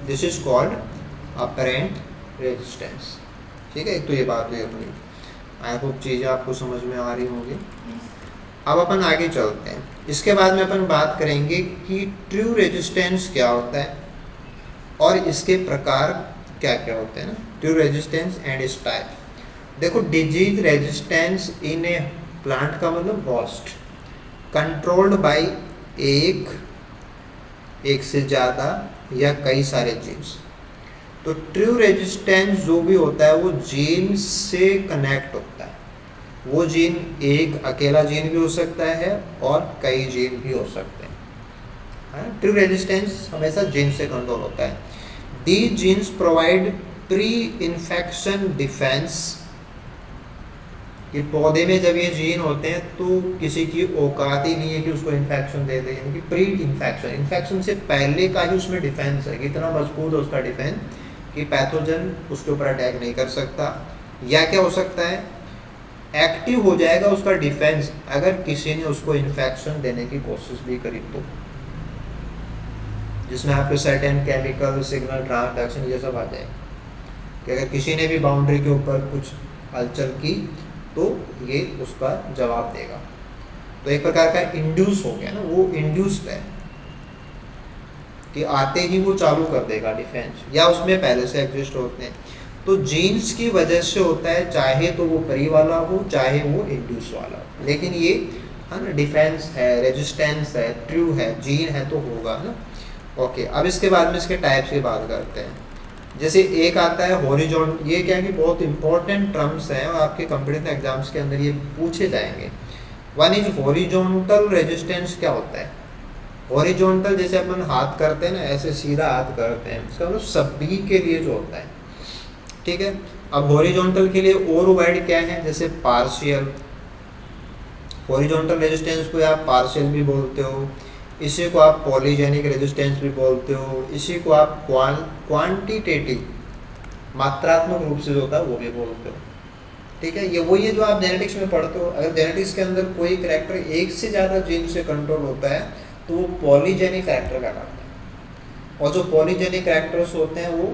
This is called apparent resistance. ठीक है, तो ये बात हुई अपनी। आई होप चीज़ें आपको समझ में आ रही होंगी। अब अपन आगे चलते हैं। इसके बाद में अपन बात करेंगे कि ट्रू रेजिस्टेंस क्या होता है और इसके प्रकार क्या क्या होते हैं ना। True resistance and its type. देखो, disease resistance in a plant का मतलब होस्ट कंट्रोल्ड बाय एक से ज़्यादा या कई सारे जीन्स। तो ट्रू रेजिस्टेंस जो भी होता है वो जीन से कनेक्ट होता है। वो जीन एक अकेला जीन भी हो सकता है और कई जीन भी हो सकते हैं। ट्रू रेजिस्टेंस हमेशा जीन से कंट्रोल होता है। These genes provide pre infection defence. कि पौधे में जब ये जीन होते हैं तो किसी की औकात ही नहीं है कि उसको इन्फेक्शन दे दे, यानी कि प्री इन्फेक्शन से पहले का ही उसमें डिफेंस है, कितना मजबूत है उसका डिफेंस कि पैथोजन उसके ऊपर अटैक नहीं कर सकता। या क्या हो सकता है, एक्टिव हो जाएगा उसका डिफेंस अगर किसी ने उसको इन्फेक्शन देने की कोशिश भी करी तो, जिसमें आपके सर्टेन केमिकल सिग्नल ट्रांसडक्शन ये सब आ जाएगा कि अगर किसी ने भी बाउंड्री के ऊपर कुछ हलचल की तो ये उसका जवाब देगा। तो एक प्रकार का इंड्यूस हो गया ना, वो इंड्यूस्ड है कि आते ही वो चालू कर देगा डिफेंस, या उसमें पहले से एग्जिस्ट होते हैं। तो जीन्स की वजह से होता है, चाहे तो वो प्री वाला हो चाहे वो इंड्यूस वाला हो, लेकिन ये है ना डिफेंस है, रेजिस्टेंस है, ट्रू है, जीन है तो होगा ना। ओके, अब इसके बाद में इसके टाइप्स की बात करते हैं। जैसे एक आता है हॉरिजॉन, ये क्या है कि बहुत इंपॉर्टेंट टर्म्स हैं और आपके कॉम्पिटिटिव एग्जाम्स के अंदर ये पूछे जाएंगे। One is horizontal resistance. क्या होता है हॉरिजॉन्टल? जैसे अपन हाथ करते हैं ना, ऐसे सीधा हाथ करते हैं, इसका मतलब सभी के लिए जो होता है। ठीक है, अब हॉरिजॉन्टल के लिए और वर्ड क्या है, जैसे पार्शियल। हॉरिजॉन्टल रेजिस्टेंस को आप पार्शियल भी बोलते हो, इसी को आप पॉलीजेनिक रेजिस्टेंस भी बोलते हो, इसी को आप क्वांटिटेटिव मात्रात्मक रूप से जो होता है वो भी बोलते हो। ठीक है, ये वही है जो आप जेनेटिक्स में पढ़ते हो। अगर जेनेटिक्स के अंदर कोई कैरेक्टर एक से ज़्यादा जीन से कंट्रोल होता है तो वो पॉलीजेनिक कैरेक्टर कहलाता है, और जो पॉलीजेनिक कैरेक्टर्स होते हैं वो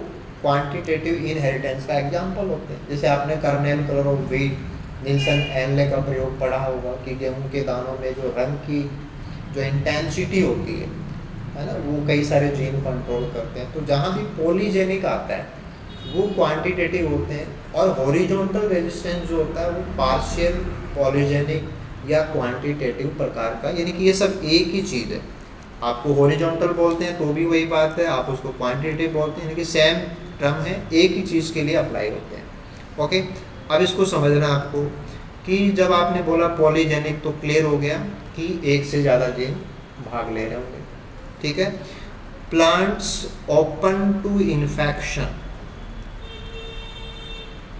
क्वांटिटेटिव इनहेरिटेंस का एग्जाम्पल होते हैं। जैसे आपने kernel colour of wheat, Nilsson Ehle का प्रयोग पढ़ा होगा कि गेहूँ के दानों में जो रंग की जो इंटेंसिटी होती है ना, वो कई सारे जीन कंट्रोल करते हैं। तो जहाँ भी पॉलीजेनिक आता है वो क्वांटिटेटिव होते हैं, और हॉरिजॉन्टल रेजिस्टेंस जो होता है वो पार्शियल, पॉलीजेनिक या क्वांटिटेटिव प्रकार का, यानी कि ये सब एक ही चीज़ है। आपको हॉरिजॉन्टल बोलते हैं तो भी वही बात है, आप उसको क्वांटिटेटिव बोलते हैं, यानी कि सेम टर्म है, एक ही चीज़ के लिए अप्लाई होते हैं। ओके, अब इसको समझना आपको कि जब आपने बोला पॉलीजेनिक तो क्लियर हो गया कि एक से ज़्यादा जीन भाग ले रहे होंगे, ठीक है। प्लांट्स ओपन टू इन्फेक्शन,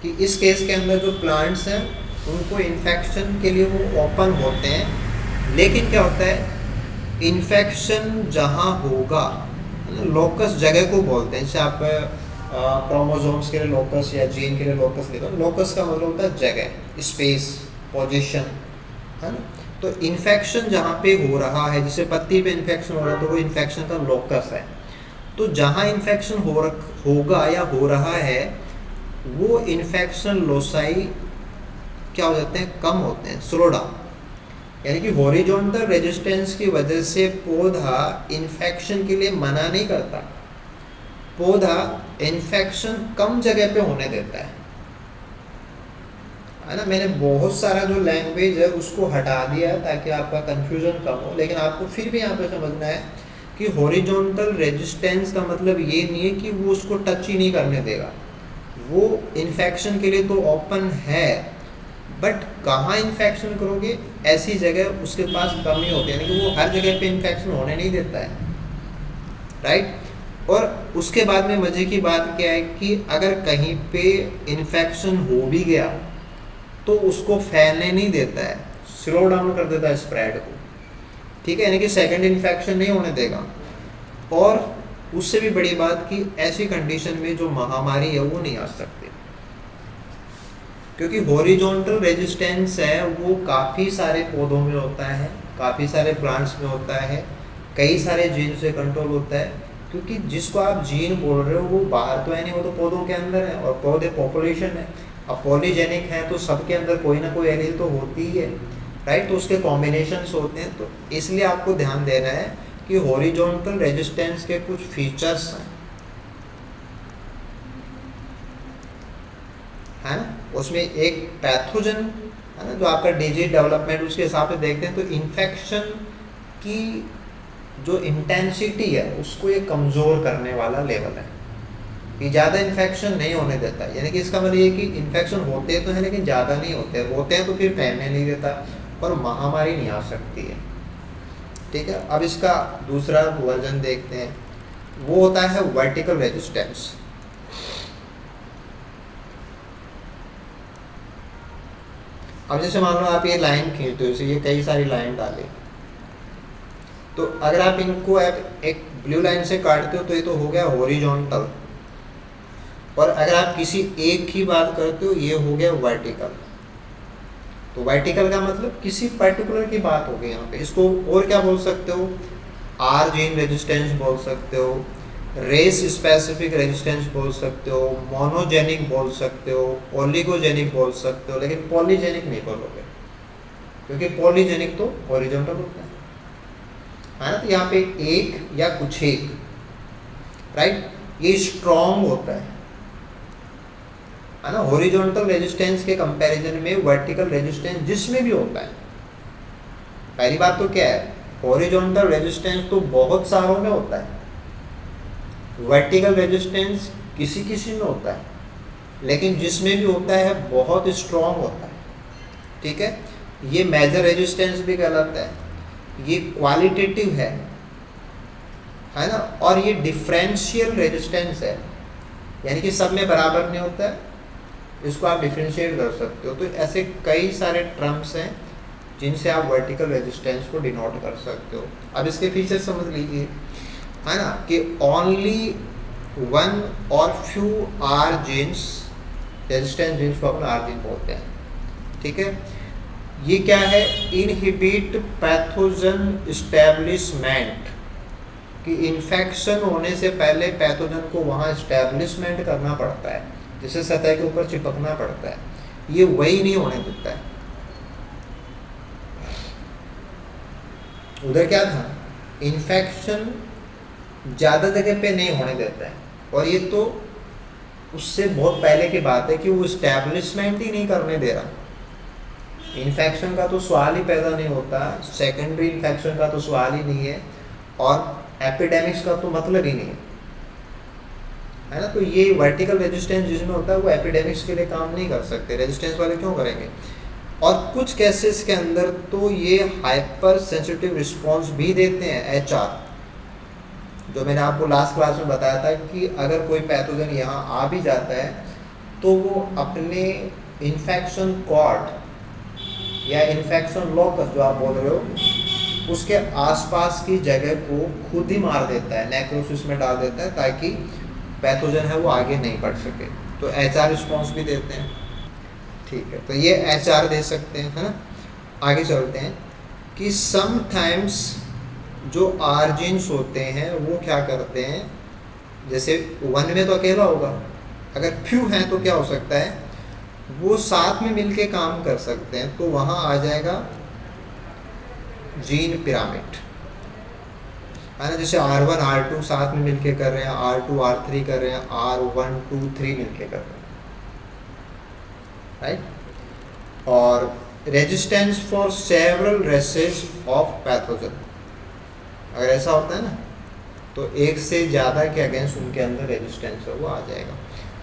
कि इस केस के अंदर जो प्लांट्स हैं उनको इन्फेक्शन के लिए वो ओपन होते हैं, लेकिन क्या होता है इन्फेक्शन जहाँ होगा, लोकस जगह को बोलते हैं, जैसे आप क्रोमोसोम्स के लिए लोकस या जीन के लिए लोकस लेते हो, लोकस का मतलब होता है जगह, स्पेस, पोजीशन, है ना। तो इन्फेक्शन जहाँ पे हो रहा है, जैसे पत्ती पे इन्फेक्शन हो रहा है तो वो इन्फेक्शन का लोकस है। तो जहाँ इन्फेक्शन होगा या हो रहा है वो इन्फेक्शन लोसाई क्या हो जाते हैं, कम होते हैं, स्लो डाउन। यानी कि हॉरिजॉन्टल रेजिस्टेंस की वजह से पौधा इन्फेक्शन के लिए मना नहीं करता, पौधा इन्फेक्शन कम जगह पे होने देता है ना। मैंने बहुत सारा जो लैंग्वेज है उसको हटा दिया है ताकि आपका कंफ्यूजन कम हो, लेकिन आपको फिर भी यहाँ पे समझना है कि हॉरिजॉन्टल रेजिस्टेंस का मतलब ये नहीं है कि वो उसको टच ही नहीं करने देगा, वो इन्फेक्शन के लिए तो ओपन है, बट कहाँ इन्फेक्शन करोगे, ऐसी जगह उसके पास कमी होती है, यानी कि वो हर जगह पे इन्फेक्शन होने नहीं देता है, राइट। और उसके बाद में मज़े की बात क्या है कि अगर कहीं पे इन्फेक्शन हो भी गया तो उसको फैलने नहीं देता है, स्लो डाउन कर देता है स्प्रेड को, ठीक है, यानी कि सेकंड इन्फेक्शन नहीं होने देगा। और उससे भी बड़ी बात कि ऐसी कंडीशन में जो महामारी है वो नहीं आ सकती, क्योंकि हॉरिजॉन्टल रेजिस्टेंस है वो काफ़ी सारे पौधों में होता है, काफ़ी सारे प्लांट्स में होता है, कई सारे जीन से कंट्रोल होता है, क्योंकि जिसको आप जीन बोल रहे हो वो बाहर तो है नहीं, वो तो पौधों के अंदर है, और पौधे पॉपुलेशन है। अब पॉलीजेनिक है तो सबके अंदर कोई ना कोई एलील तो होती ही है, राइट, तो उसके कॉम्बिनेशंस होते हैं। तो इसलिए आपको ध्यान देना है कि हॉरिजॉन्टल रेजिस्टेंस के कुछ फीचर्स हैं, है ना। उसमें एक पैथोजन है ना, जो आपका डिजीज डेवलपमेंट उसके हिसाब से देखते हैं, तो इन्फेक्शन की जो इंटेंसिटी है उसको ये कमज़ोर करने वाला लेवल है, कि ज़्यादा इन्फेक्शन नहीं होने देता, यानी कि इसका मतलब ये कि इन्फेक्शन होते तो हैं लेकिन ज़्यादा नहीं होते, होते हैं तो फिर फैलने नहीं देता और महामारी नहीं आ सकती है, ठीक है। अब इसका दूसरा वर्जन देखते हैं, वो होता है वर्टिकल रेजिस्टेंस। अब जैसे मान लो आप ये लाइन खींचते हो, ये कई सारी लाइन डाले, तो अगर आप इनको एक ब्लू लाइन से काटते हो तो ये तो हो गया हॉरिजॉन्टल, और अगर आप किसी एक की बात करते हो ये हो गया वर्टिकल। तो वर्टिकल का मतलब किसी पर्टिकुलर की बात हो गई यहाँ पे, इसको और क्या बोल सकते हो, आर जीन रेजिस्टेंस बोल सकते हो, रेस स्पेसिफिक रेजिस्टेंस बोल सकते हो, मोनोजेनिक बोल सकते हो, ओलिगोजेनिक बोल सकते हो, लेकिन पॉलीजेनिक नहीं बोलोगे, क्योंकि पॉलीजेनिक तो हॉरिजॉन्टल होता है ना। तो यहाँ पे एक या कुछ एक, राइट, ये स्ट्रॉन्ग होता है ना। हॉरिजॉन्टल रेजिस्टेंस के कंपैरिजन में वर्टिकल रेजिस्टेंस जिसमें भी होता है, पहली बात तो क्या है, हॉरिजॉन्टल रेजिस्टेंस तो बहुत सारों में होता है, वर्टिकल रेजिस्टेंस किसी किसी में होता है, लेकिन जिसमें भी होता है बहुत स्ट्रॉन्ग होता है, ठीक है। ये मेजर रेजिस्टेंस भी कहलाता है, ये क्वालिटेटिव है ना, और ये डिफरेंशियल रेजिस्टेंस है, यानी कि सब में बराबर नहीं होता है, इसको आप डिफरेंशिएट कर सकते हो। तो ऐसे कई सारे टर्म्स हैं जिनसे आप वर्टिकल रेजिस्टेंस को डिनोट कर सकते हो। अब इसके फीचर समझ लीजिए, है ना, कि ओनली वन और few are genes, resistance genes को अपन आर जीन बोलते हैं, ठीक है। ये क्या है, इनहिबिट पैथोजन एस्टेब्लिशमेंट, कि इन्फेक्शन होने से पहले पैथोजन को वहाँ एस्टेब्लिशमेंट करना पड़ता है, जिसे सतह के ऊपर चिपकना पड़ता है, ये वही नहीं होने देता है। उधर क्या था, इन्फेक्शन ज़्यादा जगह पे नहीं होने देता है, और ये तो उससे बहुत पहले की बात है कि वो एस्टेब्लिशमेंट ही नहीं करने दे रहा। इन्फेक्शन का तो सवाल ही पैदा नहीं होता, सेकेंडरी इन्फेक्शन का तो सवाल ही नहीं है, और एपिडेमिक्स का तो मतलब ही नहीं है ना। तो ये वर्टिकल रेजिस्टेंस जिसमें होता है वो एपिडेमिक्स के लिए काम नहीं कर सकते, रेजिस्टेंस वाले क्यों करेंगे, और कुछ केसेस के अंदर तो ये हाइपर सेंसिटिव रिस्पॉन्स भी देते हैं एचआर, जो मैंने आपको लास्ट क्लास में बताया था कि अगर कोई पैथोजन यहाँ आ भी जाता है तो वो अपने इन्फेक्शन कॉर्ड या इन्फेक्शन लॉकस जो आप बोल रहे हो उसके आसपास की जगह को खुद ही मार देता है, नेक्रोसिस में डाल देता है, ताकि पैथोजन है वो आगे नहीं बढ़ सके। तो एचआर रिस्पॉन्स भी देते हैं। ठीक है, तो ये एचआर दे सकते हैं, है ना। आगे चलते हैं कि समटाइम्स जो आर्जिन्स होते हैं वो क्या करते हैं, जैसे वन में तो अकेला होगा, अगर फ्यू हैं तो क्या हो सकता है वो साथ में मिलके काम कर सकते हैं, तो वहाँ आ जाएगा जीन पिरामिड, है ना। जैसे R1 R2 साथ में मिलके कर रहे हैं, R2 R3 कर रहे हैं, R1 2 3 मिलके कर रहे हैं, राइट। और resistance for several races of pathogen, अगर ऐसा होता है ना तो एक से ज़्यादा के अगेंस्ट उनके अंदर रेजिस्टेंस है वो आ जाएगा।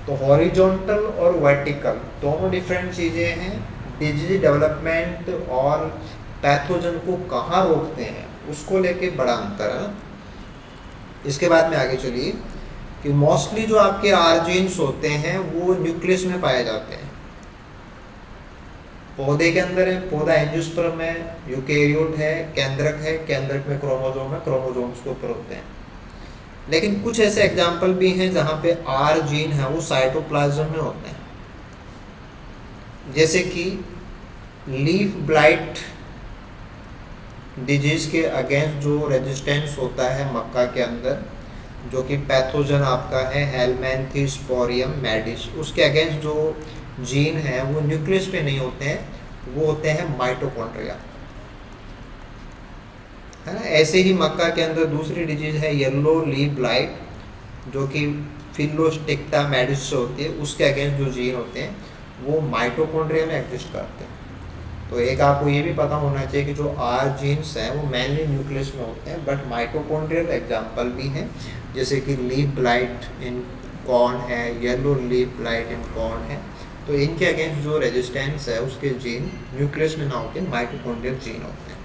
तो हॉरिजॉन्टल और वर्टिकल दोनों डिफरेंट चीज़ें हैं। डिजीज डेवलपमेंट और पैथोजन को कहाँ रोकते हैं उसको लेके बड़ा अंतर है। इसके बाद में आगे चलिए कि मोस्टली जो आपके आर्जिन्स होते हैं वो न्यूक्लियस में पाए जाते हैं, पौधे के अंदर है, पौधा एंजियोस्पर्म है, यूकेरियोट है, केंद्रक है, केंद्रक में क्रोमोसोम है, क्रोमोसोम्स के ऊपर होते हैं। लेकिन कुछ ऐसे एग्जाम्पल भी हैं जहाँ पे आर जीन है वो साइटोप्लाज्म में होते हैं, जैसे कि लीफ ब्लाइट डिजीज के अगेंस्ट जो रेजिस्टेंस होता है मक्का के अंदर, जो कि पैथोजन आपका है हेलमेंथिस्पोरियम मैडिस, उसके अगेंस्ट जो जीन है वो न्यूक्लियस पे नहीं होते हैं, वो होते हैं माइटोकॉन्ड्रिया, है ना। ऐसे ही मक्का के अंदर दूसरी डिजीज है येलो लीफ ब्लाइट, जो कि फिलोस्टिक्टा मैडिस से होती है, उसके अगेंस्ट जो जीन होते हैं वो माइटोकॉन्ड्रिया में एग्जिस्ट करते हैं। तो एक आपको ये भी पता होना चाहिए कि जो आर जीन्स हैं वो मेनली न्यूक्लियस में होते हैं, बट माइटोकॉन्ड्रियल एग्जाम्पल भी हैं, जैसे कि लीफ ब्लाइट इन कॉर्न है, yellow leaf blight in corn है। तो इनके अगेंस्ट जो रेजिस्टेंस है उसके जीन न्यूक्लियस में ना होकर माइटोकॉन्ड्रियल जीन होते हैं।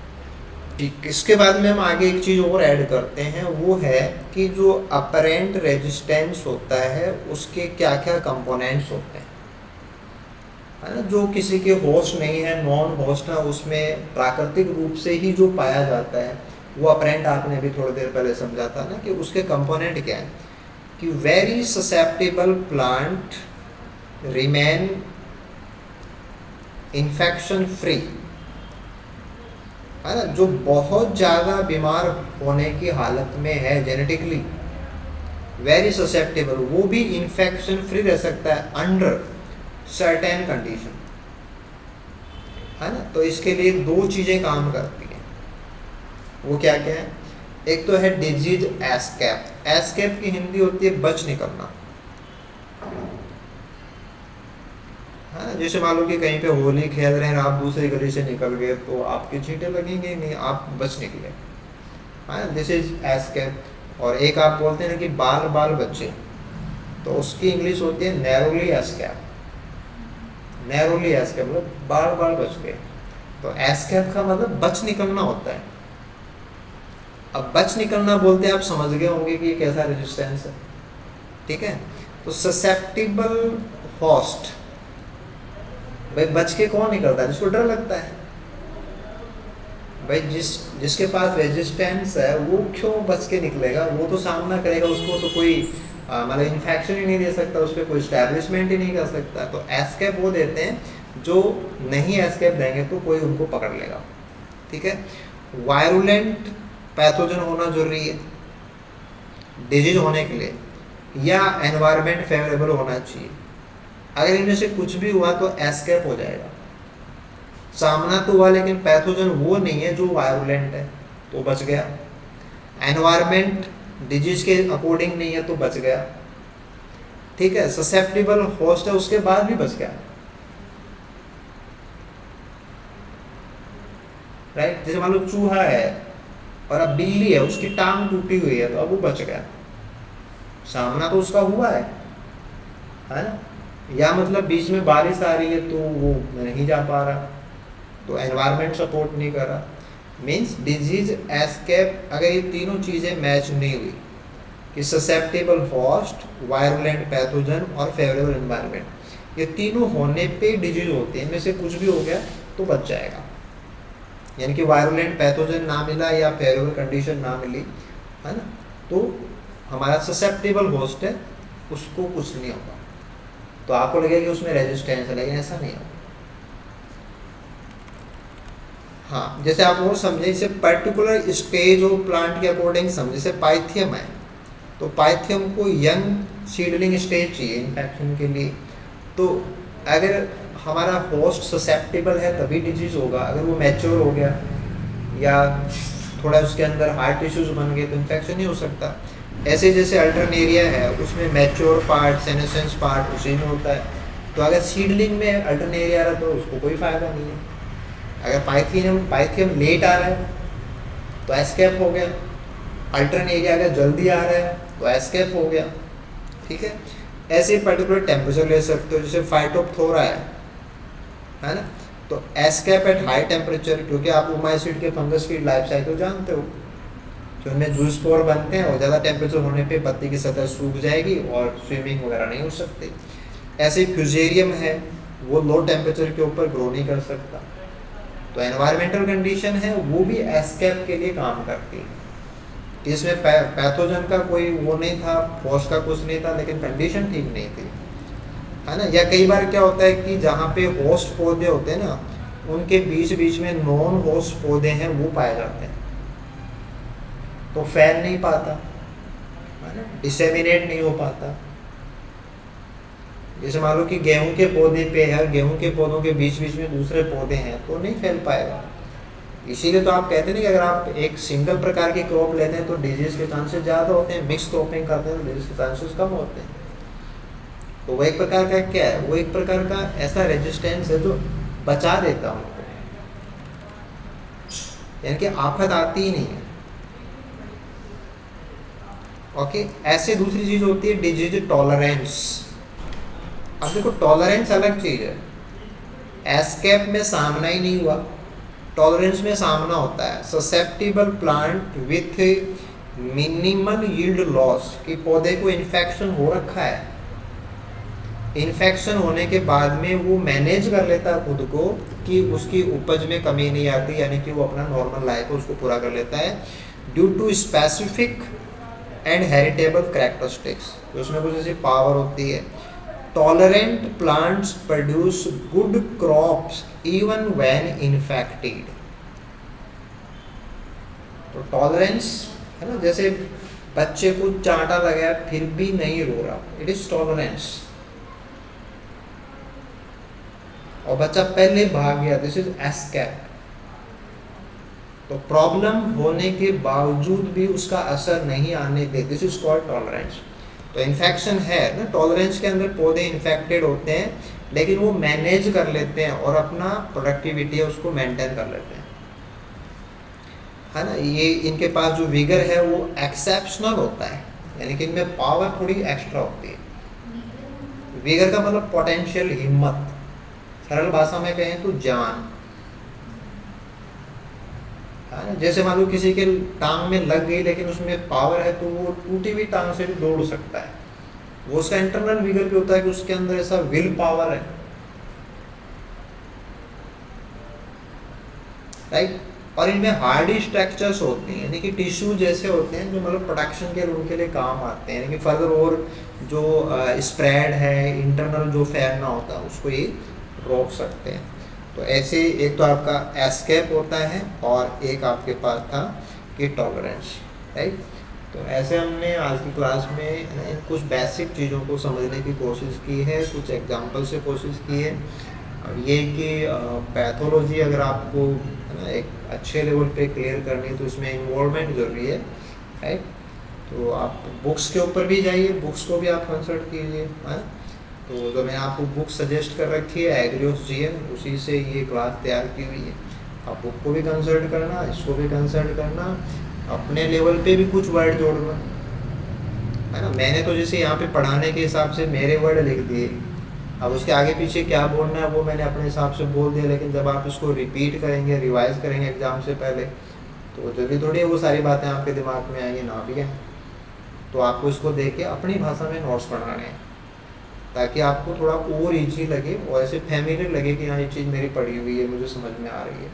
ठीक, इसके बाद में हम आगे एक चीज़ और ऐड करते हैं, वो है कि जो अपरेंट रेजिस्टेंस होता है उसके क्या क्या कंपोनेंट्स होते हैं, है ना। जो किसी के होस्ट नहीं है, नॉन होस्ट है, उसमें प्राकृतिक रूप से ही जो पाया जाता है वो अपरेंट, आपने अभी थोड़ी देर पहले समझा था ना कि उसके कंपोनेंट क्या है, कि very susceptible plant remain infection free, है ना। जो बहुत ज़्यादा बीमार होने की हालत में है जेनेटिकली, वेरी ससेप्टेबल, वो भी इन्फेक्शन फ्री रह सकता है अंडर सर्टेन कंडीशन, है ना। तो इसके लिए दो चीज़ें काम करती हैं, वो क्या क्या है। एक तो है डिजीज एस्केप। एस्केप की हिंदी होती है बच निकलना, है ना। जैसे मान लो कि कहीं पे होली खेल रहे हैं, आप दूसरी गली से निकल गए तो आपके छींटे लगेंगे नहीं, आप बच निकले, है ना। This is escape. और एक आप बोलते हैं ना कि बाल बाल बच्चे, तो उसकी इंग्लिश होती है नैरोली एस्केप। नैरोली एस्केप मतलब बाल बाल बच गए। तो एस्केप का मतलब बच निकलना होता है। अब बच निकलना बोलते हैं, आप समझ गए होंगे कि ये कैसा रेजिस्टेंस है, ठीक है। तो ससेप्टिबल होस्ट, भाई बच के कौन निकलता है, जिसको डर लगता है। भाई जिसके पास रेजिस्टेंस है वो क्यों बच के निकलेगा, वो तो सामना करेगा, उसको तो कोई मतलब इन्फेक्शन ही नहीं दे सकता, उस पर कोई स्टैब्लिशमेंट ही नहीं कर सकता। तो एस्केप वो देते हैं, जो नहीं एस्केप देंगे तो कोई उनको पकड़ लेगा, ठीक है। वायरुलेंट पैथोजन होना जरूरी है डिजीज होने के लिए, या एनवायरनमेंट फेवरेबल होना चाहिए। अगर इनमें से कुछ भी हुआ तो एस्केप हो जाएगा, सामना तो हुआ लेकिन पैथोजन वो नहीं है जो वायरुलेंट है, तो बच गया। एनवायरनमेंट डिजीज के अकॉर्डिंग नहीं है तो बच गया, ठीक है। ससेप्टिबल होस्ट है उसके बाद भी बच गया, राइट। जैसे मान लो चूहा है और अब बिल्ली है, उसकी टांग टूटी हुई है, तो अब वो बच गया, सामना तो उसका हुआ है ना। या मतलब बीच में बारिश आ रही है तो वो नहीं जा पा रहा, तो एनवायरनमेंट सपोर्ट नहीं कर रहा, मीन्स डिजीज एस्केप अगर ये तीनों चीज़ें मैच नहीं हुई कि ससेप्टेबल होस्ट, वायरुलेंट पैथोजन और फेवरेबल एनवायरनमेंट, ये तीनों होने पे डिजीज होते हैं, इनमें से कुछ भी हो गया तो बच जाएगा। यानी कि वायरुलेंट पैथोजन ना मिला या फेवरेबल कंडीशन ना मिली, है ना, तो हमारा ससेप्टेबल होस्ट है, उसको कुछ नहीं होगा। तो आपको लगेगा कि उसमें रेजिस्टेंस है, लेकिन ऐसा नहीं होगा। हाँ, जैसे आप वो समझे, जैसे पर्टिकुलर स्टेज ऑफ प्लांट के अकॉर्डिंग समझे, जैसे पाइथियम है तो पाइथियम को यंग सीडलिंग स्टेज चाहिए इन्फेक्शन के लिए। तो अगर हमारा होस्ट ससेप्टेबल है तभी डिजीज होगा, अगर वो मैच्योर हो गया या थोड़ा उसके अंदर हार्ट इश्यूज बन गए तो इन्फेक्शन नहीं हो सकता। ऐसे जैसे अल्टरनेरिया है, उसमें मैच्योर पार्ट, सेनेसेंस पार्ट उसी में होता है, तो अगर सीडलिंग में अल्टरनेरिया आ रहा है तो उसको कोई फ़ायदा नहीं है। अगर पाइथियम लेट आ रहा है तो एस्केप हो गया, अल्टरनेरिया अगर जल्दी आ रहा है तो एस्केप हो गया, ठीक है। ऐसे पर्टिकुलर टेम्परेचर ले सकते हो, जैसे फाइटोप्थोरा है ना, तो एस्केप एट हाई टेम्परेचर, क्योंकि आप ओमाइसीड के फंगस की लाइफ साइकिल जानते हो, जो उनमें जूस स्पोर बनते हैं और ज़्यादा टेम्परेचर होने पे पत्ती की सतह सूख जाएगी और स्विमिंग वगैरह नहीं हो सकती। ऐसे फ्यूजेरियम है, वो लो टेम्परेचर के ऊपर ग्रो नहीं कर सकता। तो एनवायरमेंटल कंडीशन है वो भी एस्केप के लिए काम करती है। इसमें पैथोजन का कोई वो नहीं था, होस्ट का कुछ नहीं था, लेकिन कंडीशन ठीक नहीं थी, है ना। या कई बार क्या होता है कि जहाँ पे होस्ट पौधे होते हैं ना, उनके बीच बीच में नॉन होस्ट पौधे हैं वो पाए जाते हैं, तो फैल नहीं पाता, है ना, डिसेमिनेट नहीं हो पाता। जैसे मान लो कि गेहूं के पौधे पे है, गेहूं के पौधों के बीच बीच में दूसरे पौधे हैं तो नहीं फैल पाएगा। इसीलिए तो आप कहते हैं कि अगर आप एक सिंगल प्रकार की क्रॉप लेते हैं तो डिजीज के चांसेस ज़्यादा होते हैं, मिक्स क्रॉपिंग करते हैं तो डिजीज के चांसेस कम होते हैं। तो वो एक प्रकार का क्या है, वो एक प्रकार का ऐसा रेजिस्टेंस है जो बचा देता है उनको, यानी कि आफत आती ही नहीं है। ओके, ऐसे दूसरी चीज होती है डिजीज टॉलरेंस। अब देखो टॉलरेंस अलग चीज है, एस्केप में सामना ही नहीं हुआ, टॉलरेंस में सामना होता है। Susceptible plant with minimal yield loss, कि पौधे को इन्फेक्शन हो रखा है, इन्फेक्शन होने के बाद में वो मैनेज कर लेता है खुद को कि उसकी उपज में कमी नहीं आती, यानी कि वो अपना नॉर्मल लाइफ है उसको पूरा कर लेता है due to specific and heritable characteristics, उसमें कुछ ऐसी पावर होती है। Tolerant plants produce good crops even when infected. तो टॉलरेंस है ना, जैसे बच्चे को चांटा लगा फिर भी नहीं रो रहा, इट इज टॉलरेंस। और बच्चा पहले भाग गया, दिस इज एस्केप। तो प्रॉब्लम होने के बावजूद भी उसका असर नहीं आने दे, दिस इज कॉल्ड टॉलरेंस। तो इन्फेक्शन है ना, टॉलरेंस के अंदर पौधे इन्फेक्टेड होते हैं लेकिन वो मैनेज कर लेते हैं और अपना प्रोडक्टिविटी है उसको मेंटेन कर लेते हैं, है ना। ये इनके पास जो विगर है वो एक्सेप्शनल होता है, यानी कि इनमें पावर थोड़ी एक्स्ट्रा होती है। विगर का मतलब पोटेंशियल, हिम्मत, सरल भाषा में कहें तो जान, है ना। जैसे मान लो किसी के टांग में लग गई लेकिन उसमें पावर है तो वो टूटी हुई टांग से भी दौड़ सकता है, वो उसका इंटरनल विगर भी होता है कि उसके अंदर ऐसा विल पावर है, राइट। और इनमें हार्डी स्ट्रक्चर्स होते हैं, यानी कि टिश्यू जैसे होते हैं जो मतलब प्रोटेक्शन के उनके लिए काम आते हैं, यानी कि फर्दर और जो स्प्रेड है इंटरनल जो फैलना होता है उसको ये रोक सकते हैं। तो ऐसे एक तो आपका एस्केप होता है और एक आपके पास था कि टॉलरेंस, राइट। तो ऐसे हमने आज की क्लास में इन कुछ बेसिक चीज़ों को समझने की कोशिश की है, कुछ एग्जांपल से कोशिश की है। और ये कि पैथोलॉजी अगर आपको है ना एक अच्छे लेवल पे क्लियर करनी है तो इसमें इन्वॉल्वमेंट ज़रूरी है, राइट। तो आप बुक्स के ऊपर भी जाइए, बुक्स को भी आप कंसल्ट कीजिए, है। तो जो मैंने आपको बुक सजेस्ट कर रखी है एग्रियोस जीएन, उसी से ये क्लास तैयार की हुई है। आप बुक को भी कंसल्ट करना, इसको भी कंसल्ट करना, अपने लेवल पे भी कुछ वर्ड जोड़ना, है ना। मैंने तो जैसे यहाँ पे पढ़ाने के हिसाब से मेरे वर्ड लिख दिए, अब उसके आगे पीछे क्या बोलना है वो मैंने अपने हिसाब से बोल दिया, लेकिन जब आप इसको रिपीट करेंगे, रिवाइज करेंगे एग्ज़ाम से पहले, तो जल्दी थोड़ी वो सारी बातें आपके दिमाग में आएंगी, ना भी है। तो आपको इसको देख के अपनी भाषा में नोट्स बनाने हैं, ताकि आपको थोड़ा और ईजी लगे और ऐसे फैमिलियर लगे कि हाँ ये चीज़ मेरी पढ़ी हुई है, मुझे समझ में आ रही है।